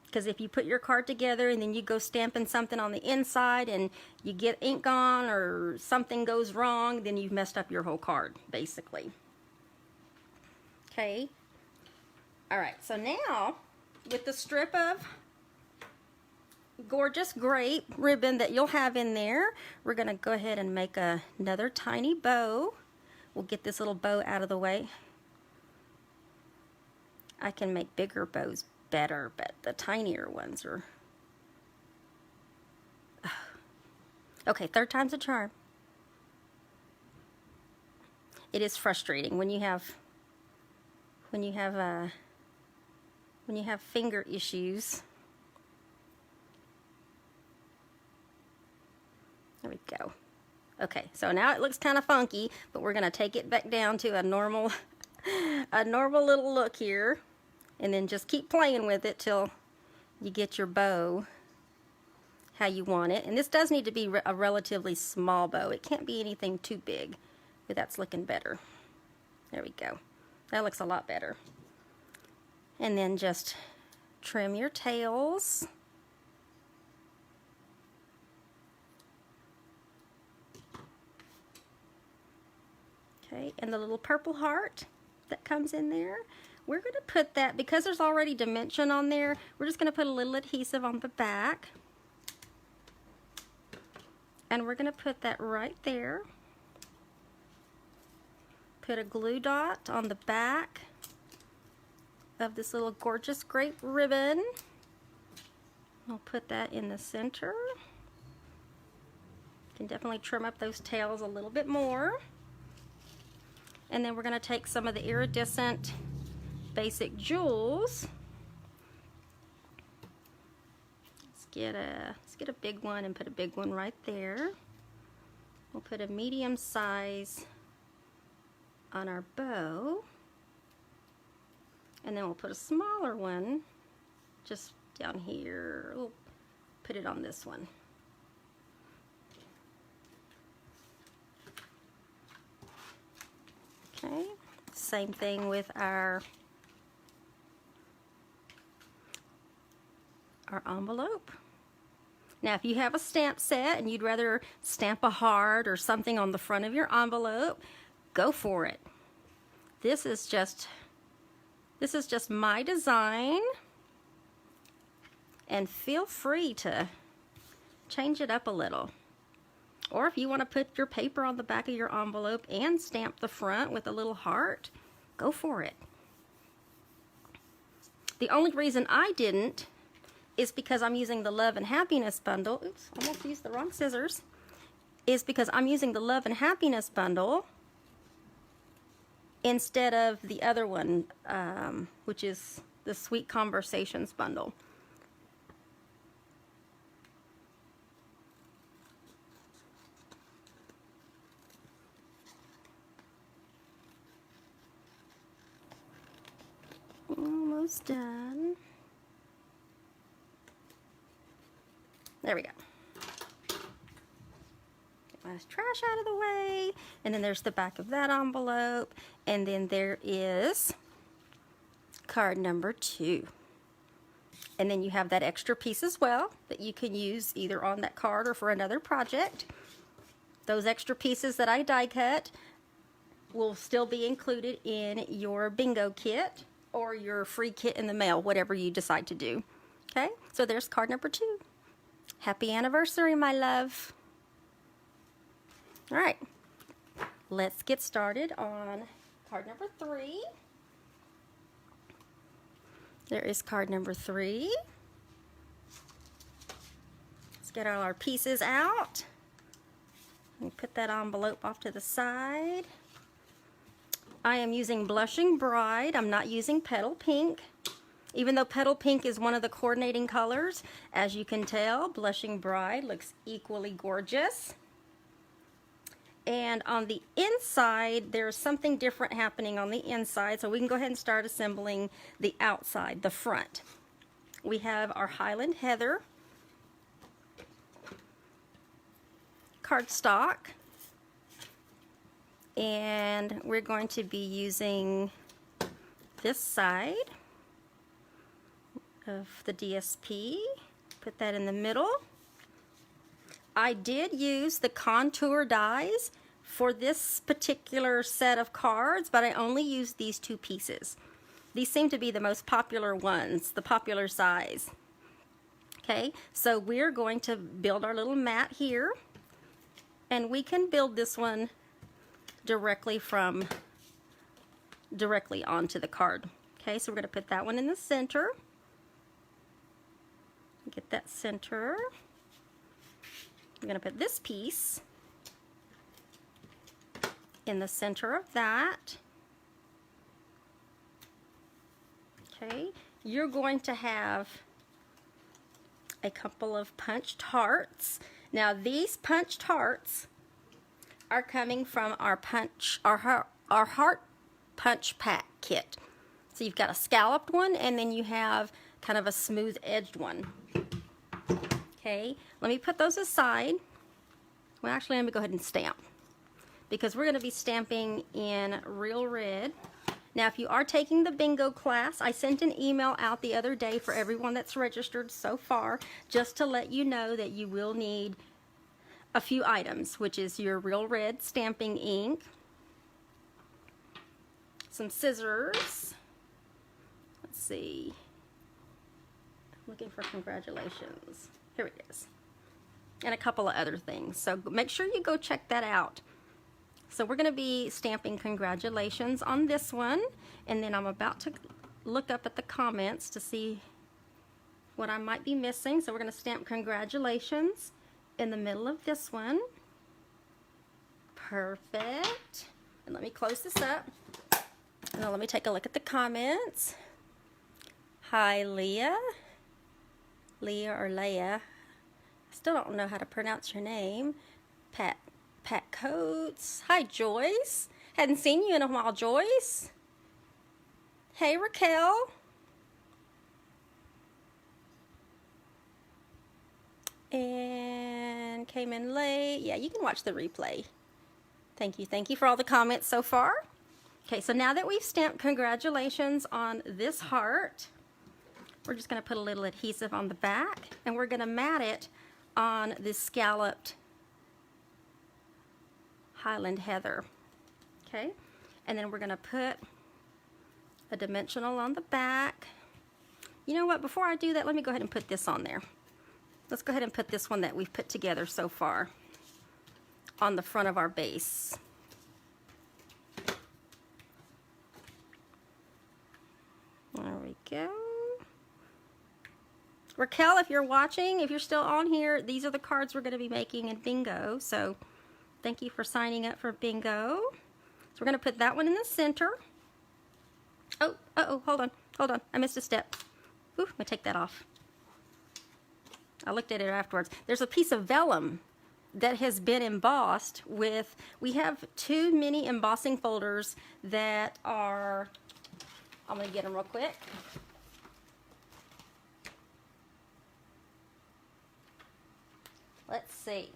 because if you put your card together and then you go stamping something on the inside and you get ink on or something goes wrong, then you've messed up your whole card, basically. Okay. All right, so now with the strip of gorgeous grape ribbon that you'll have in there, we're going to go ahead and make another tiny bow. We'll get this little bow out of the way. I can make bigger bows better, but the tinier ones are... Okay, third time's a charm. It is frustrating when you have finger issues. There we go. Okay, so now it looks kind of funky, but we're going to take it back down to a normal little look here. And then just keep playing with it till you get your bow how you want it. And this does need to be a relatively small bow. It can't be anything too big, but that's looking better. There we go. That looks a lot better. And then just trim your tails. Okay, and the little purple heart that comes in there. We're going to put that, because there's already dimension on there, we're just going to put a little adhesive on the back. And we're going to put that right there. Put a glue dot on the back of this little gorgeous grape ribbon. We'll put that in the center. You can definitely trim up those tails a little bit more. And then we're going to take some of the iridescent basic jewels. Let's get a big one and put a big one right there. We'll put a medium size on our bow, and then we'll put a smaller one just down here. We'll put it on this one. Okay, same thing with our envelope. Now, if you have a stamp set and you'd rather stamp a heart or something on the front of your envelope, go for it. This is just my design, and feel free to change it up a little. Or if you want to put your paper on the back of your envelope and stamp the front with a little heart, go for it. The only reason I didn't is because I'm using the Love and Happiness bundle. Oops, almost used the wrong scissors. Is because I'm using the Love and Happiness bundle instead of the other one, which is the Sweet Conversations bundle. Almost done. There we go. Get my trash out of the way. And then there's the back of that envelope. And then there is card number 2. And then you have that extra piece as well that you can use either on that card or for another project. Those extra pieces that I die cut will still be included in your bingo kit or your free kit in the mail, whatever you decide to do. Okay, so there's card number 2. Happy anniversary, my love. All right, let's get started on card number 3. There is card number 3. Let's get all our pieces out. And put that envelope off to the side. I am using Blushing Bride. I'm not using Petal Pink. Even though Petal Pink is one of the coordinating colors, as you can tell, Blushing Bride looks equally gorgeous. And on the inside, there's something different happening on the inside, so we can go ahead and start assembling the outside, the front. We have our Highland Heather cardstock, and we're going to be using this side of the DSP. Put that in the middle. I did use the contour dies for this particular set of cards, but I only used these 2 pieces. These seem to be the most popular ones, the popular size. Okay, so we're going to build our little mat here, and we can build this one directly onto the card. Okay, so we're going to put that one in the center. Get that center. I'm going to put this piece in the center of that. Okay, you're going to have a couple of punched hearts. Now these punched hearts are coming from our heart punch pack kit. So you've got a scalloped one, and then you have kind of a smooth edged one. Okay, let me put those aside. Well, actually, let me go ahead and stamp, because we're going to be stamping in Real Red. Now, if you are taking the bingo class, I sent an email out the other day for everyone that's registered so far, just to let you know that you will need a few items, which is your Real Red stamping ink, some scissors. Let's see. I'm looking for congratulations. Here it is. And a couple of other things. So make sure you go check that out. So we're going to be stamping congratulations on this one. And then I'm about to look up at the comments to see what I might be missing. So we're going to stamp congratulations in the middle of this one. Perfect. And let me close this up. And now let me take a look at the comments. Hi, Leah. Leah or Leia. I still don't know how to pronounce your name. Pat Coates. Hi, Joyce. Hadn't seen you in a while, Joyce. Hey, Raquel. And came in late. Yeah, you can watch the replay. Thank you. Thank you for all the comments so far. Okay, so now that we've stamped congratulations on this heart, we're just going to put a little adhesive on the back, and we're going to mat it on this scalloped Highland Heather. Okay, and then we're going to put a dimensional on the back. You know what, before I do that, let me go ahead and put this on there. Let's go ahead and put this one that we've put together so far on the front of our base. There we go. Raquel, if you're watching, if you're still on here, these are the cards we're going to be making in bingo. So thank you for signing up for bingo. So we're going to put that one in the center. Oh, hold on. I missed a step. Ooh, I'm going to take that off. I looked at it afterwards. There's a piece of vellum that has been embossed with, we have 2 mini embossing folders that are, I'm going to get them real quick. Let's see.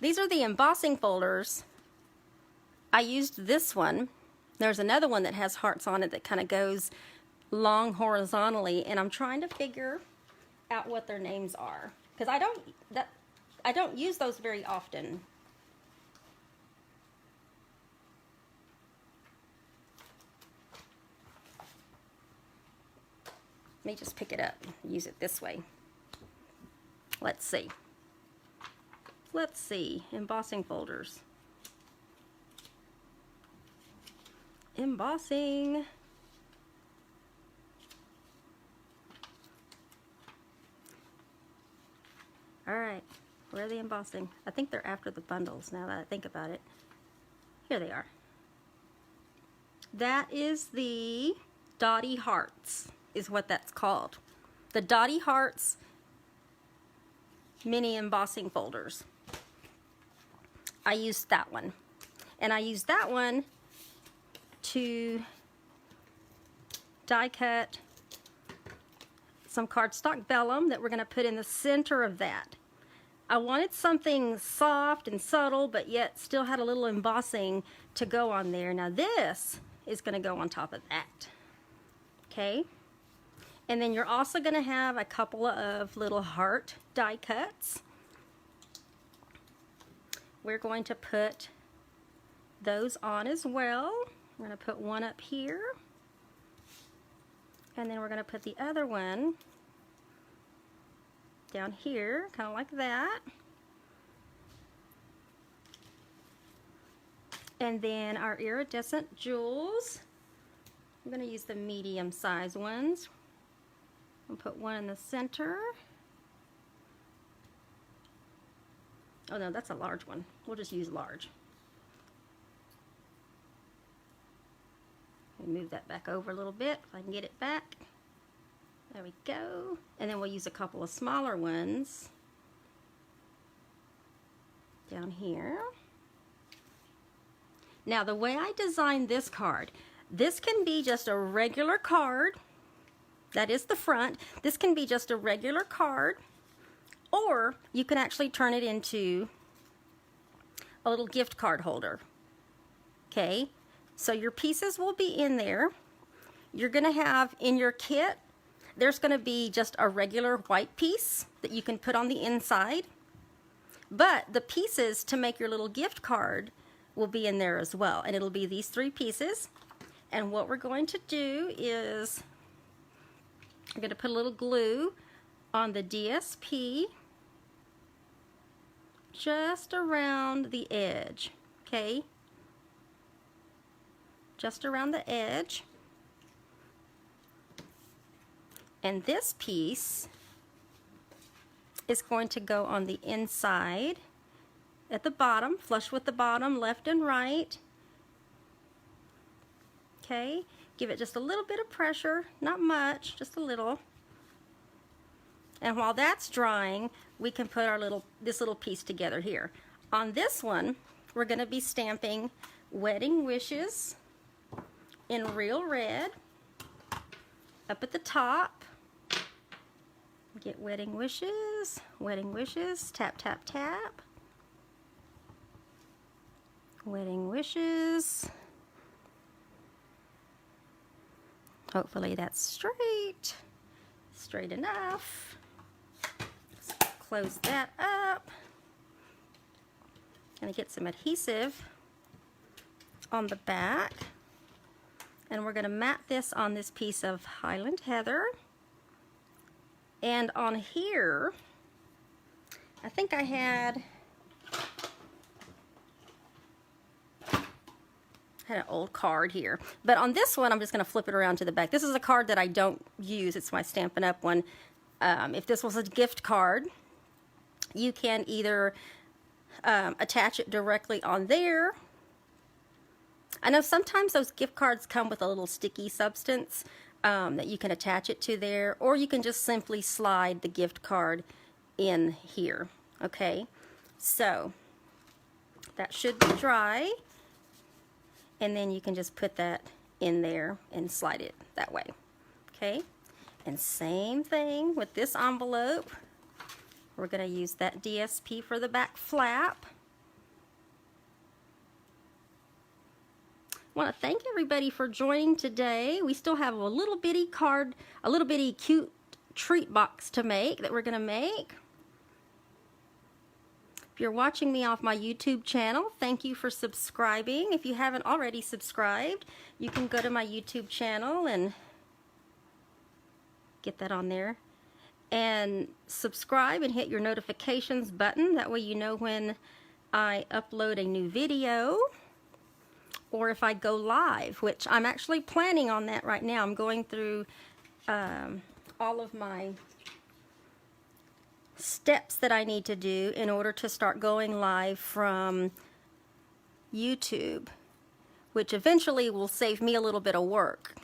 These are the embossing folders. I used this one. There's another one that has hearts on it that kind of goes long horizontally, and I'm trying to figure out what their names are because I don't use those very often. Let me just pick it up and use it this way. Let's see. Let's see. Embossing folders. Embossing. All right. Where are the embossing? I think they're after the bundles now that I think about it. Here they are. That is the Dotty Hearts, is what that's called. The Dotty Hearts mini embossing folders. I used that one. And I used that one to die cut some cardstock vellum that we're going to put in the center of that. I wanted something soft and subtle, but yet still had a little embossing to go on there. Now this is going to go on top of that. Okay? And then you're also going to have a couple of little heart die cuts. We're going to put those on as well. We're going to put one up here. And then we're going to put the other one down here, kind of like that. And then our iridescent jewels. I'm going to use the medium size ones. I'll put one in the center. Oh no, that's a large one. We'll just use large. Move that back over a little bit if I can get it back. There we go. And then we'll use a couple of smaller ones down here. Now the way I designed this card, this can be just a regular card. That is the front. This can be just a regular card, or you can actually turn it into a little gift card holder. Okay? So your pieces will be in there. You're going to have in your kit, there's going to be just a regular white piece that you can put on the inside. But the pieces to make your little gift card will be in there as well. And it'll be these 3 pieces. And what we're going to do is I'm going to put a little glue on the DSP just around the edge. Okay? Just around the edge. And this piece is going to go on the inside at the bottom, flush with the bottom, left and right. Okay, give it just a little bit of pressure, not much, just a little. And while that's drying, we can put our this little piece together here. On this one, we're going to be stamping Wedding Wishes in real red up at the top. Get Wedding Wishes, tap, tap, tap. Wedding Wishes. Hopefully that's straight enough. Let's close that up. Gonna get some adhesive on the back. And we're going to mat this on this piece of Highland Heather. And on here, I think I had an old card here. But on this one, I'm just going to flip it around to the back. This is a card that I don't use. It's my Stampin' Up! One. If this was a gift card, you can either attach it directly on there. I know sometimes those gift cards come with a little sticky substance that you can attach it to there, or you can just simply slide the gift card in here. Okay, so that should be dry, and then you can just put that in there and slide it that way. Okay, And same thing with this envelope. We're going to use that DSP for the back flap. I want to thank everybody for joining today. We still have a little bitty card, a little bitty cute treat box to make that we're going to make. If you're watching me off my YouTube channel, thank you for subscribing. If you haven't already subscribed, you can go to my YouTube channel and get that on there. And subscribe and hit your notifications button. That way you know when I upload a new video or if I go live, which I'm actually planning on that right now. I'm going through all of my steps that I need to do in order to start going live from YouTube, which eventually will save me a little bit of work.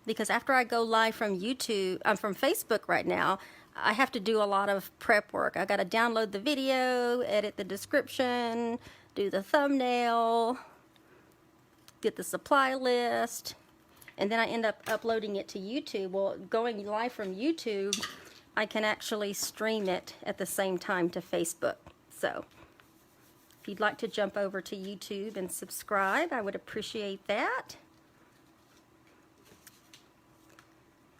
Because after I go live from YouTube, I'm from Facebook right now, I have to do a lot of prep work. I got to download the video, edit the description, do the thumbnail, get the supply list, and then I end up uploading it to YouTube. Well, going live from YouTube, I can actually stream it at the same time to Facebook. So if you'd like to jump over to YouTube and subscribe, I would appreciate that.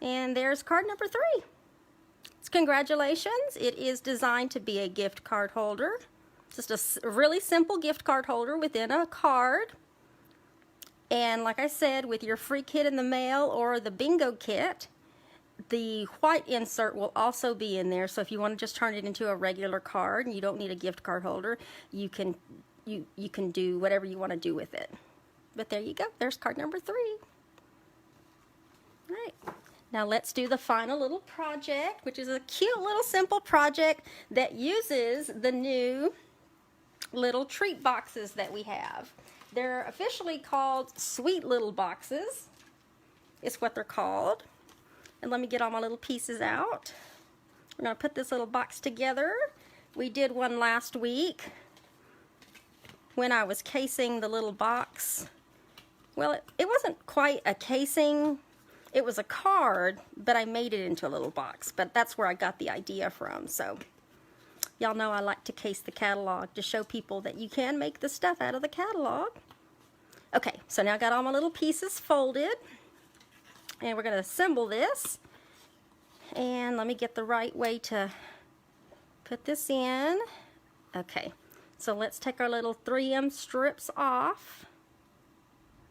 And there's card number 3. It's congratulations. It is designed to be a gift card holder. Just a really simple gift card holder within a card. And like I said, with your free kit in the mail or the bingo kit, the white insert will also be in there. So if you want to just turn it into a regular card and you don't need a gift card holder, you can do whatever you want to do with it. But there you go. There's card number 3. All right. Now let's do the final little project, which is a cute little simple project that uses the new little treat boxes that we have. They're officially called Sweet Little Boxes. It's what they're called. And let me get all my little pieces out. We're going to put this little box together. We did one last week when I was casing the little box. Well, it wasn't quite a casing. It was a card, but I made it into a little box. But that's where I got the idea from. So y'all know I like to case the catalog to show people that you can make the stuff out of the catalog. Okay, so now I got all my little pieces folded. And we're going to assemble this. And let me get the right way to put this in. Okay, so let's take our little 3M strips off.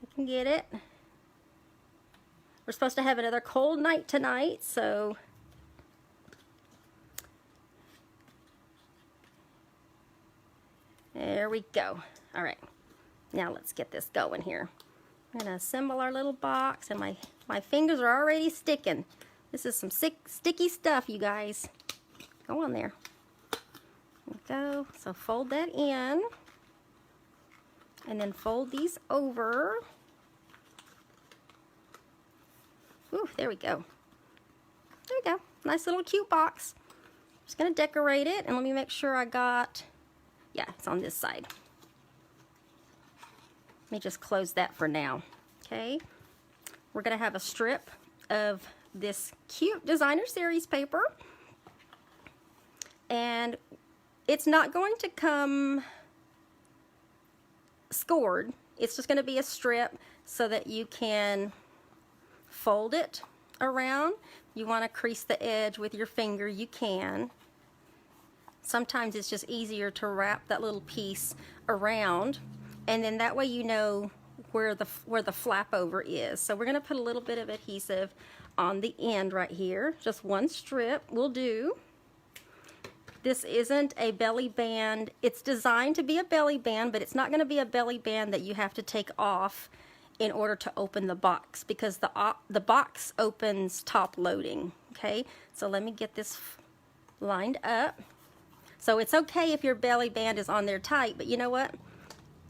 You can get it. We're supposed to have another cold night tonight, so there we go. All right, now let's get this going here. We're going to assemble our little box, and my fingers are already sticking. This is some sticky stuff, you guys. Go on there. There we go. So fold that in, and then fold these over. Ooh, there we go. There we go. Nice little cute box. Just going to decorate it, and let me make sure I got, yeah, it's on this side. Let me just close that for now. Okay. We're going to have a strip of this cute designer series paper. And it's not going to come scored. It's just going to be a strip so that you can fold it around. You want to crease the edge with your finger, you can. Sometimes it's just easier to wrap that little piece around, and then that way you know where the flap over is. So we're going to put a little bit of adhesive on the end right here. Just one strip will do. This isn't a belly band. It's designed to be a belly band, but it's not going to be a belly band that you have to take off in order to open the box, because the box opens top loading. Okay, so let me get this lined up. So it's okay if your belly band is on there tight, but you know what?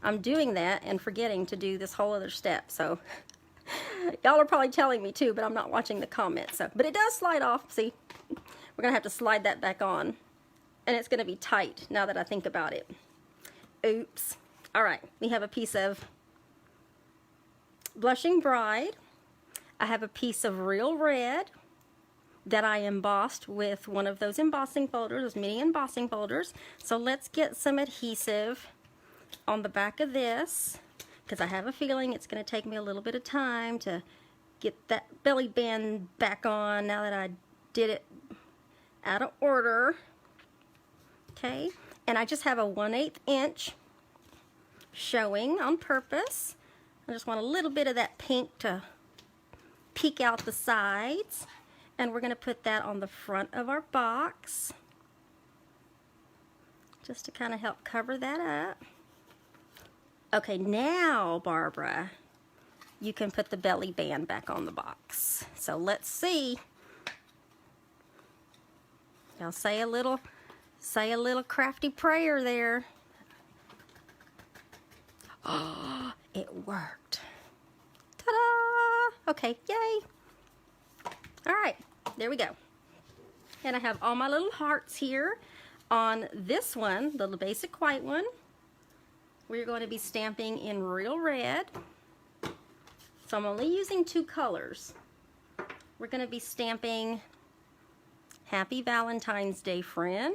I'm doing that and forgetting to do this whole other step. So y'all are probably telling me too, but I'm not watching the comments. So, but it does slide off. See, we're gonna have to slide that back on, and it's gonna be tight now that I think about it. Oops. All right, we have a piece of Blushing Bride. I have a piece of Real Red. that I embossed with one of those embossing folders, those mini embossing folders. So let's get some adhesive on the back of this, because I have a feeling it's going to take me a little bit of time to get that belly band back on now that I did it out of order. Okay, and I just have a 1/8 inch showing on purpose. I just want a little bit of that pink to peek out the sides, and we're going to put that on the front of our box just to kind of help cover that up. Okay, now Barbara, you can put the belly band back on the box. So let's see. Now say a little crafty prayer there. Oh, it worked. Ta-da! Okay, yay. All right, there we go. And I have all my little hearts here on this one, the basic white one. We're going to be stamping in real red. So I'm only using 2 colors. We're going to be stamping Happy Valentine's Day, Friend.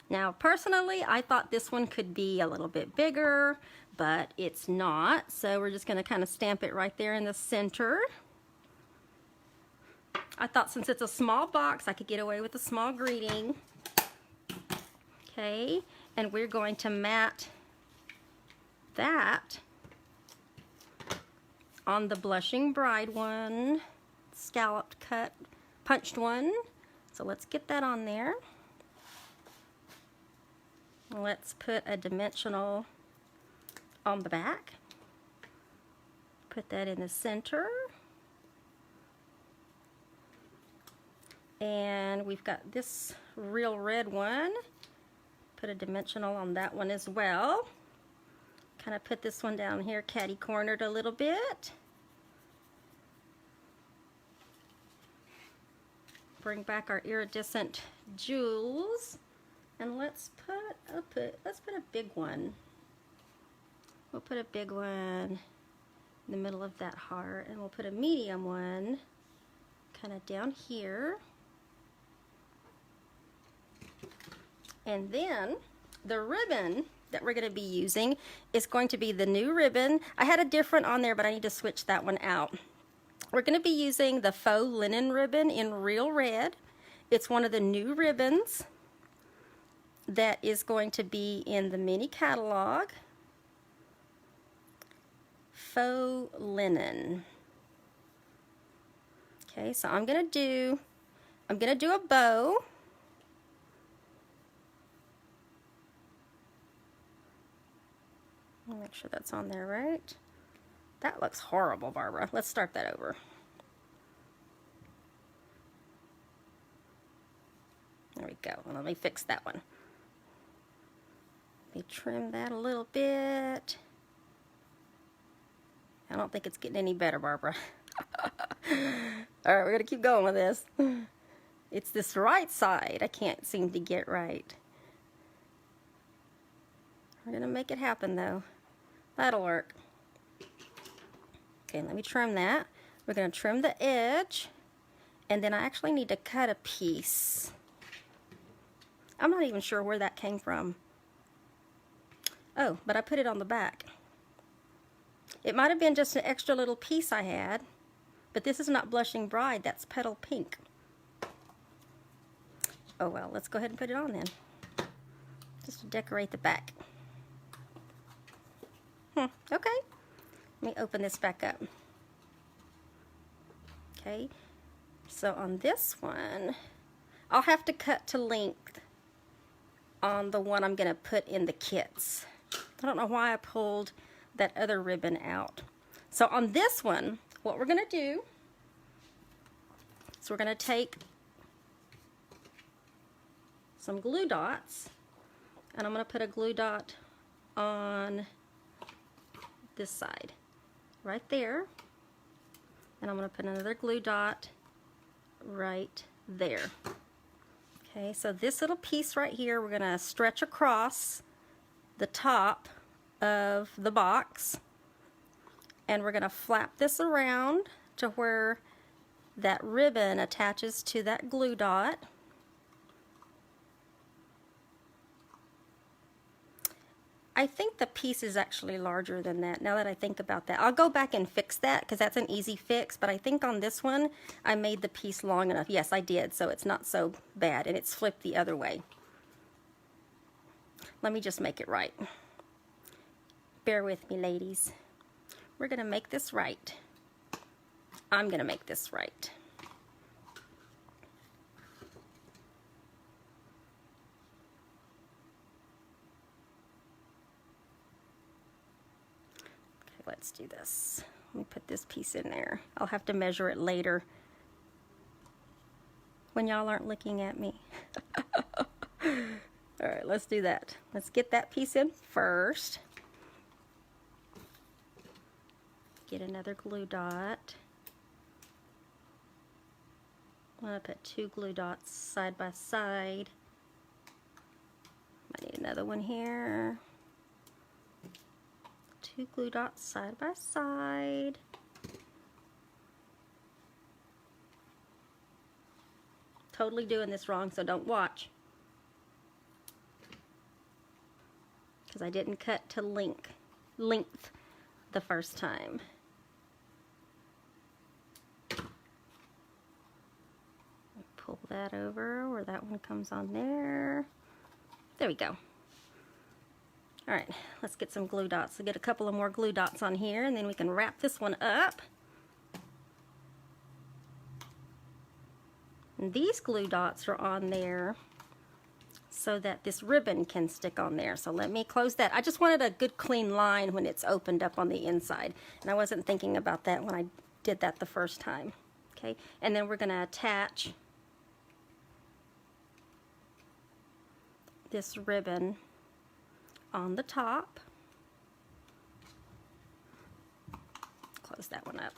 Now, personally, I thought this one could be a little bit bigger, but it's not. So we're just going to kind of stamp it right there in the center. I thought since it's a small box, I could get away with a small greeting. Okay, and we're going to mat that on the Blushing Bride one, scalloped cut, punched one. So let's get that on there. Let's put a dimensional on the back. Put that in the center. And we've got this real red one. Put a dimensional on that one as well. Kind of put this one down here catty cornered a little bit. Bring back our iridescent jewels. And let's put a big one. We'll put a big one in the middle of that heart, and we'll put a medium one kind of down here. And then the ribbon that we're going to be using is going to be the new ribbon. I had a different on there, but I need to switch that one out. We're going to be using the faux linen ribbon in real red. It's one of the new ribbons that is going to be in the mini catalog. Faux linen. Okay, so I'm gonna do a bow. Make sure that's on there right. That looks horrible, Barbara. Let's start that over. There we go. Let me fix that one. Let me trim that a little bit. I don't think it's getting any better, Barbara. All right, we're gonna keep going with this. It's this right side I can't seem to get right. We're gonna make it happen though. That'll work. Okay, let me trim that. We're gonna trim the edge, and then I actually need to cut a piece. I'm not even sure where that came from. Oh, but I put it on the back. It might have been just an extra little piece I had, but this is not Blushing Bride, that's Petal Pink. Oh well, let's go ahead and put it on then, just to decorate the back. Okay, let me open this back up. Okay, so on this one, I'll have to cut to length on the one I'm going to put in the kits. I don't know why I pulled that other ribbon out. So on this one, what we're going to do is we're going to take some glue dots, and I'm going to put a glue dot on this side right there, and I'm going to put another glue dot right there. Okay, so this little piece right here, we're going to stretch across the top of the box, and we're going to flap this around to where that ribbon attaches to that glue dot. I think the piece is actually larger than that, now that I think about that. I'll go back and fix that because that's an easy fix, but I think on this one I made the piece long enough. Yes, I did, so it's not so bad, and it's flipped the other way. Let me just make it right. Bear with me, ladies. We're gonna make this right. I'm gonna make this right. Okay, let's do this. Let me put this piece in there. I'll have to measure it later when y'all aren't looking at me. All right, let's do that. Let's get that piece in first. Get another glue dot. I'm going to put 2 glue dots side by side. I need another one here. 2 glue dots side by side. Totally doing this wrong, so don't watch. Because I didn't cut to length the first time. Pull that over where that one comes on there. There we go. All right, let's get some glue dots. So get a couple of more glue dots on here, and then we can wrap this one up. And these glue dots are on there so that this ribbon can stick on there. So let me close that. I just wanted a good clean line when it's opened up on the inside, and I wasn't thinking about that when I did that the first time. Okay, and then we're going to attach this ribbon on the top. Close that one up.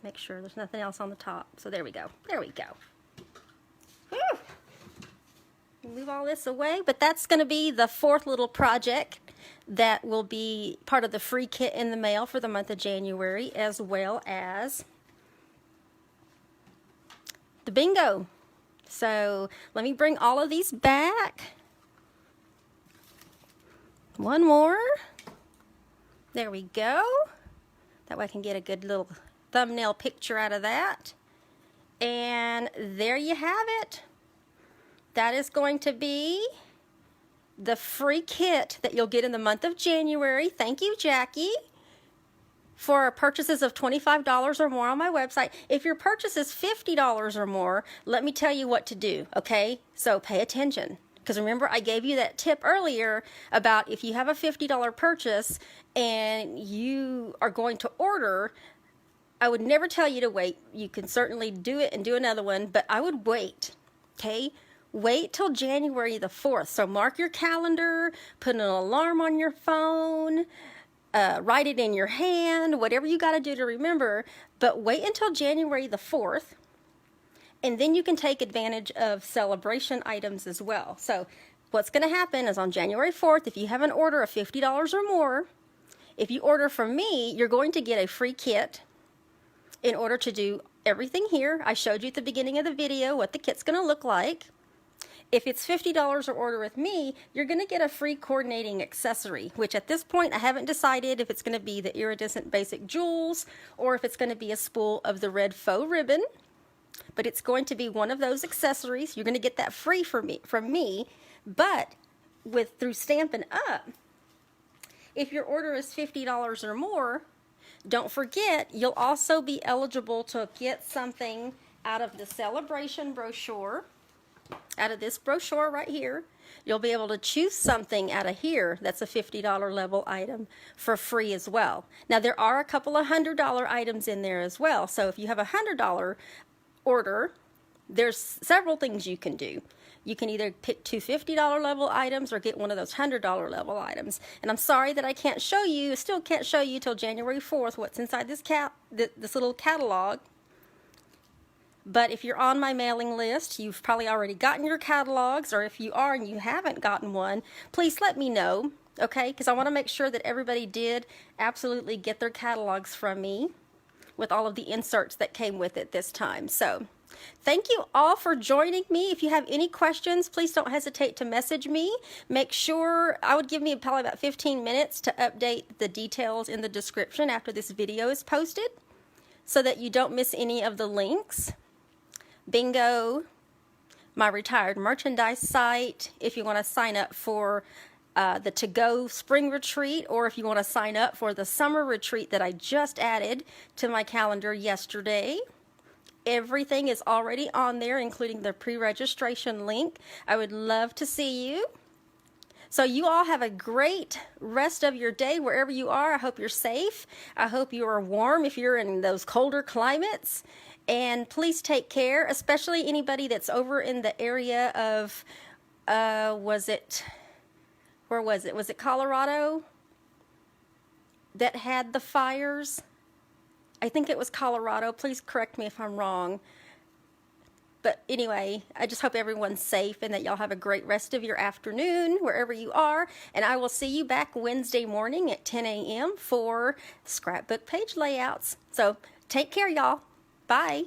Make sure there's nothing else on the top. So there we go. There we go. Whew. Move all this away, but that's going to be the 4th little project that will be part of the free kit in the mail for the month of January, as well as the bingo. So let me bring all of these back. One more. There we go. That way I can get a good little thumbnail picture out of that. And there you have it. That is going to be the free kit that you'll get in the month of January. Thank you, Jackie, for purchases of $25 or more on my website. If your purchase is $50 or more, let me tell you what to do, okay? So pay attention. Because remember, I gave you that tip earlier about if you have a $50 purchase and you are going to order, I would never tell you to wait. You can certainly do it and do another one, but I would wait, okay? Wait till January the 4th. So mark your calendar, put an alarm on your phone, write it in your hand, whatever you got to do to remember, but wait until January the 4th. And then you can take advantage of celebration items as well. So what's going to happen is on January 4th, if you have an order of $50 or more, if you order from me, you're going to get a free kit in order to do everything here. I showed you at the beginning of the video what the kit's going to look like. If it's $50 or order with me, you're going to get a free coordinating accessory, which at this point I haven't decided if it's going to be the iridescent basic jewels or if it's going to be a spool of the red faux ribbon. But it's going to be one of those accessories. You're going to get that free from me. But through Stampin' Up, if your order is $50 or more, don't forget you'll also be eligible to get something out of the celebration brochure. Out of this brochure right here, you'll be able to choose something out of here that's a $50 level item for free as well. Now there are a couple of $100 items in there as well. So if you have a $100 order, there's several things you can do. You can either pick 2 $50 level items or get one of those $100 level items. And I'm sorry that I can't show you, still can't show you till January 4th what's inside this little catalog. But if you're on my mailing list, you've probably already gotten your catalogs, or if you are and you haven't gotten one, please let me know, okay? Because I want to make sure that everybody did absolutely get their catalogs from me. with all of the inserts that came with it this time. So thank you all for joining me. If you have any questions, please don't hesitate to message me. Make sure, I would give me probably about 15 minutes to update the details in the description after this video is posted so that you don't miss any of the links. Bingo, my retired merchandise site, if you want to sign up for the to-go spring retreat, or if you want to sign up for the summer retreat that I just added to my calendar yesterday. Everything is already on there, including the pre-registration link. I would love to see you. So you all have a great rest of your day wherever you are. I hope you're safe. I hope you are warm if you're in those colder climates. And please take care, especially anybody that's over in the area of, where was it? Was it Colorado that had the fires? I think it was Colorado. Please correct me if I'm wrong. But anyway, I just hope everyone's safe and that y'all have a great rest of your afternoon wherever you are. And I will see you back Wednesday morning at 10 a.m. for scrapbook page layouts. So take care, y'all. Bye.